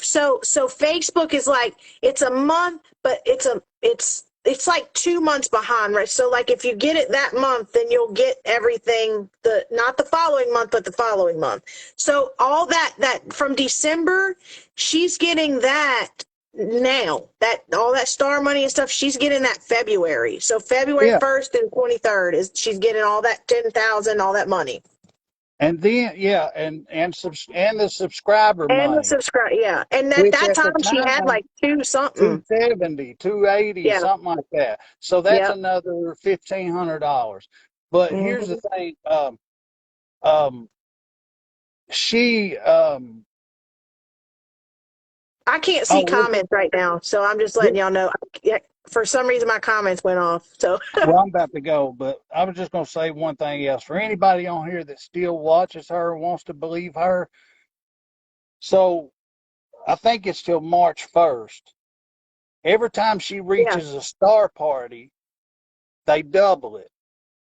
So Facebook is like it's a month, but it's like 2 months behind, right? So like if you get it that month, then you'll get everything the not the following month, but the following month. So all that from December, she's getting that now. That all that star money and stuff, she's getting that February. So February Yeah. 1st and 23rd is she's getting all that 10,000, all that money. And then, yeah, and the subscriber And the money, subscribe, yeah. And at which that at the time she had time like two something. 270, 280, Yeah. something like that. So that's Yep. another $1,500. But here's the Hmm. thing, um, she, I can't see oh, comments right now, so I'm just letting this, y'all know. Yeah, for some reason, my comments went off. So well, I'm about to go, but I was just going to say one thing else. For anybody on here that still watches her, wants to believe her, so I think it's till March 1st. Every time she yeah. reaches a star party, they double it.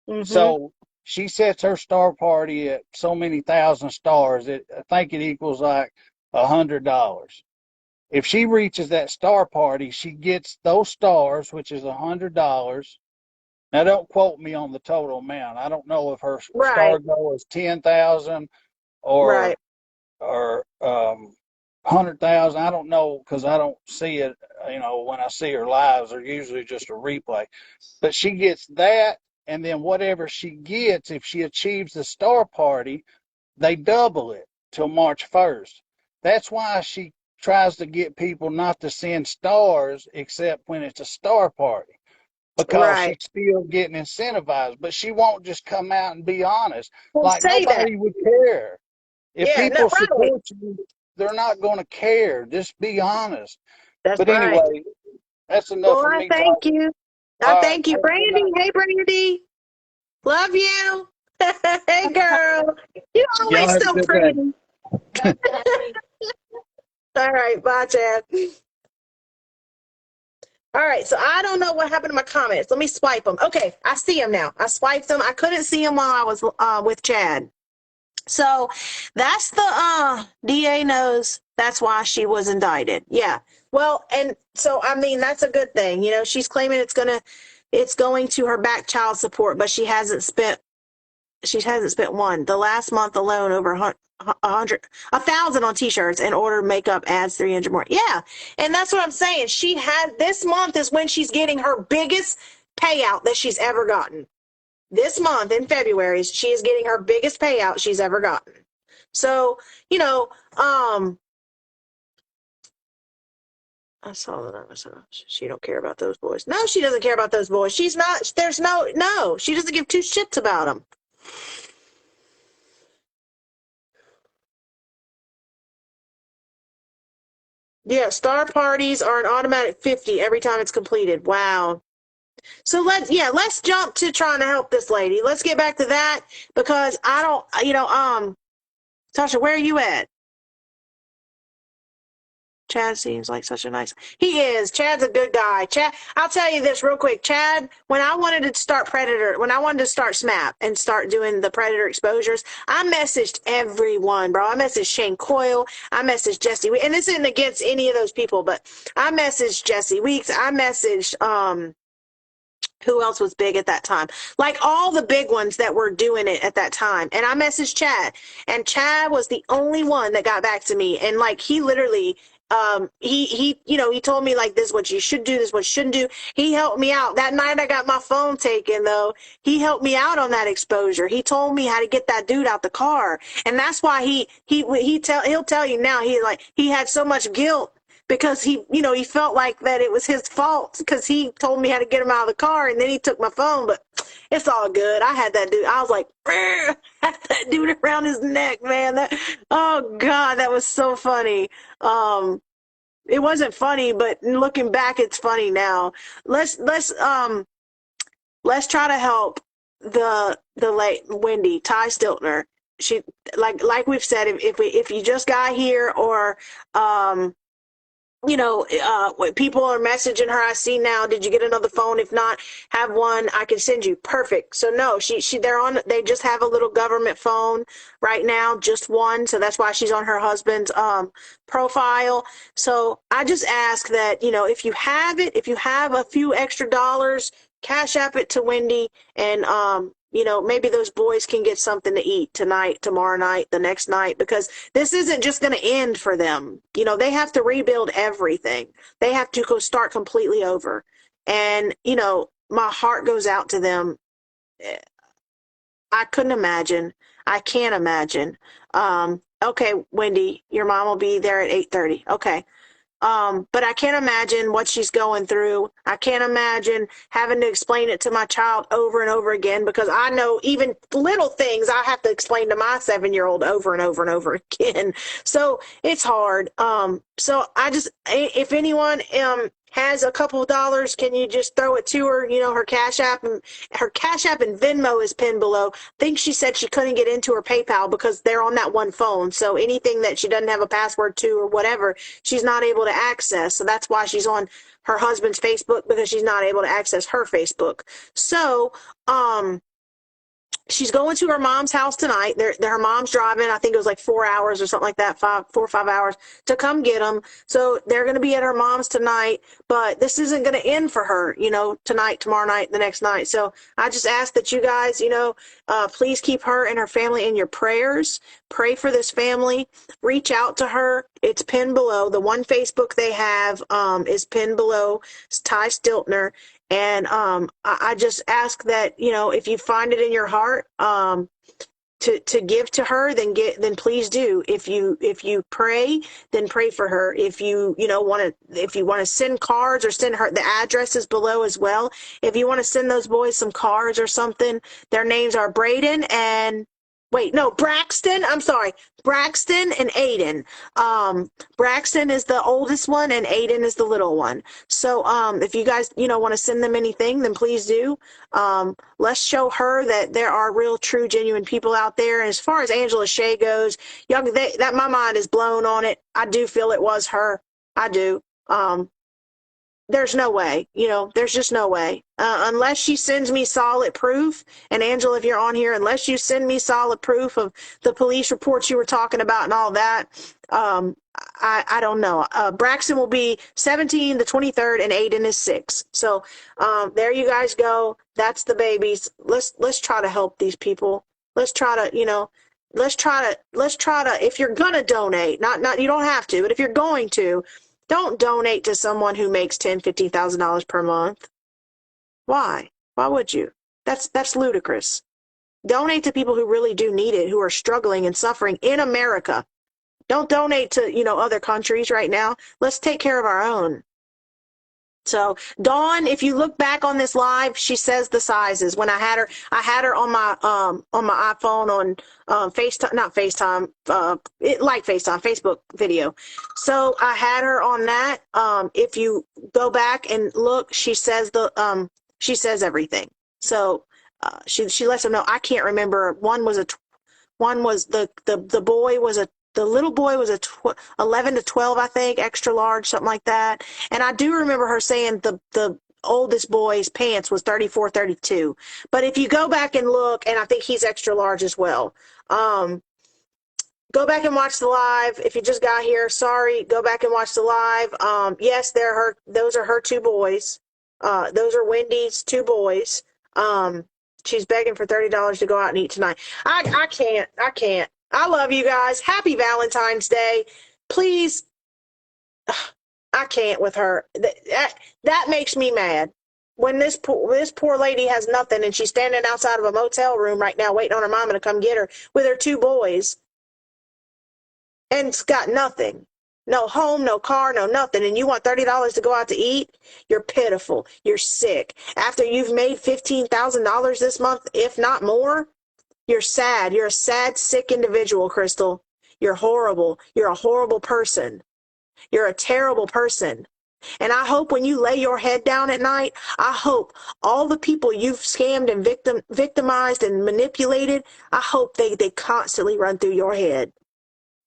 Hmm. So she sets her star party at so many thousand stars. I think it equals like $100. If she reaches that star party, she gets those stars, which is $100. Now, don't quote me on the total amount. I don't know if her Right. star goal is 10,000 or Right. or 100,000. I don't know because I don't see it. When I see her lives, they're usually just a replay. But she gets that, and then whatever she gets, if she achieves the star party, they double it till March 1st. That's why she tries to get people not to send stars except when it's a star party, because Right. she's still getting incentivized. But she won't just come out and be honest. Well, Like, say that. nobody would care. If Yeah, no, people right. support you, they're not going to care. Just be honest. That's But right. anyway, that's enough Well, of I me thank talking. you. I All right. thank you, Have a good Brandy. night. Hey, Brandy. Love you. Hey, girl. You're Y'all always have a so good day. pretty. All right. Bye, Chad. All right. So I don't know what happened to my comments. Let me swipe them. Okay. I see them now. I swiped them. I couldn't see them while I was with Chad. So that's the DA knows that's why she was indicted. Yeah. Well, and so I mean that's a good thing. You know, she's claiming it's going to her back child support, but she hasn't spent one. The last month alone over 1,000 on t-shirts and ordered makeup adds 300 more. Yeah. And that's what I'm saying. This month is when she's getting her biggest payout that she's ever gotten. This month in February, she is getting her biggest payout she's ever gotten. So, you know, I saw that. She don't care about those boys. No, she doesn't care about those boys. She's not. No. She doesn't give two shits about them. Yeah, star parties are an automatic 50 every time it's completed. Wow. So let's jump to trying to help this lady. Let's get back to that because I don't, Tasha, where are you at? Chad seems like such a nice. He is. Chad's a good guy. Chad, I'll tell you this real quick. Chad, when I wanted to start SMAP and start doing the Predator exposures, I messaged everyone, bro. I messaged Shane Coyle. I messaged Jesse. And this isn't against any of those people, but I messaged Jesse Weeks. I messaged who else was big at that time? Like all the big ones that were doing it at that time. And I messaged Chad, and Chad was the only one that got back to me. And like he literally, he told me like this is what you should do, this is what you shouldn't do. He helped me out. That night I got my phone taken though. He helped me out on that exposure. He told me how to get that dude out the car. And that's why he'll tell you now, he had so much guilt because he felt like that it was his fault because he told me how to get him out of the car and then he took my phone, but it's all good. I had that dude. I was like, had that dude around his neck, man. Oh God, that was so funny. It wasn't funny, but looking back, it's funny now. Let's try to help the late Wendy, Ty Stiltner. She like we've said, if you just got here or when people are messaging her, I see now, did you get another phone? If not, have one I can send you. Perfect. So no, they just have a little government phone right now, just one. So that's why she's on her husband's profile. So I just ask that, if you have a few extra dollars, cash app it to Wendy and maybe those boys can get something to eat tonight, tomorrow night, the next night, because this isn't just going to end for them. They have to rebuild everything. They have to go start completely over. And, my heart goes out to them. I couldn't imagine. I can't imagine. Okay, Wendy, your mom will be there at 8:30. Okay. But I can't imagine what she's going through. I can't imagine having to explain it to my child over and over again because I know even little things I have to explain to my 7-year-old over and over and over again. So it's hard. So if anyone has a couple of dollars, can you just throw it to her? Her Cash App and Venmo is pinned below. I think she said she couldn't get into her PayPal because they're on that one phone. So anything that she doesn't have a password to or whatever, she's not able to access. So that's why she's on her husband's Facebook, because she's not able to access her Facebook. So, she's going to her mom's house tonight. Her mom's driving. I think it was like 4 hours or something like that, 4 or 5 hours to come get them. So they're going to be at her mom's tonight, but this isn't going to end for her, tonight, tomorrow night, the next night. So I just ask that you guys, please keep her and her family in your prayers. Pray for this family. Reach out to her. It's pinned below. The one Facebook they have is pinned below. It's Ty Stiltner. And I just ask that, you know, if you find it in your heart to give to her, then please do. If you pray, then pray for her. If you want to send cards or send her, the address is below as well. If you want to send those boys some cards or something, their names are Braden and Braxton. I'm sorry, Braxton and Aiden. Braxton is the oldest one and Aiden is the little one. So if you guys want to send them anything, then please do. Let's show her that there are real, true, genuine people out there. And as far as Angela Seay goes, that my mind is blown on it. I do feel it was her. I do. There's no way, there's just no way. Unless she sends me solid proof, and Angela, if you're on here, unless you send me solid proof of the police reports you were talking about and all that, I don't know. Braxton will be 17 the 23rd, and Aiden is 6. So there you guys go. That's the babies. Let's try to help these people. Let's try to, if you're gonna donate, not you don't have to, but if you're going to, don't donate to someone who makes $10,000, $15,000 per month. Why? Why would you? That's ludicrous. Donate to people who really do need it, who are struggling and suffering in America. Don't donate to, other countries right now. Let's take care of our own. So Dawn, if you look back on this live, she says the sizes. When I had her on my iPhone on FaceTime, not FaceTime, FaceTime, Facebook video. So I had her on that. If you go back and look, she says everything. So she lets them know. I can't remember. The little boy was 11 to 12, I think, extra large, something like that. And I do remember her saying the oldest boy's pants was 34, 32. But if you go back and look, and I think he's extra large as well. Go back and watch the live. If you just got here, sorry, go back and watch the live. Yes, those are her 2 boys. Those are Wendy's 2 boys. She's begging for $30 to go out and eat tonight. I can't. I love you guys. Happy Valentine's Day. Please. I can't with her. That makes me mad. When this poor lady has nothing and she's standing outside of a motel room right now waiting on her mama to come get her with her 2 boys and it's got nothing. No home, no car, no nothing. And you want $30 to go out to eat? You're pitiful. You're sick. After you've made $15,000 this month, if not more, you're sad. You're a sad, sick individual, Crystal. You're horrible. You're a horrible person. You're a terrible person. And I hope when you lay your head down at night, I hope all the people you've scammed and victimized and manipulated, I hope they constantly run through your head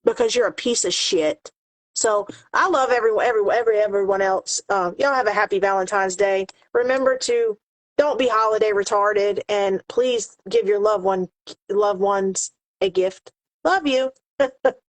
because you're a piece of shit. So I love everyone else. Y'all have a happy Valentine's Day. Remember to don't be holiday retarded, and please give your loved ones a gift. Love you.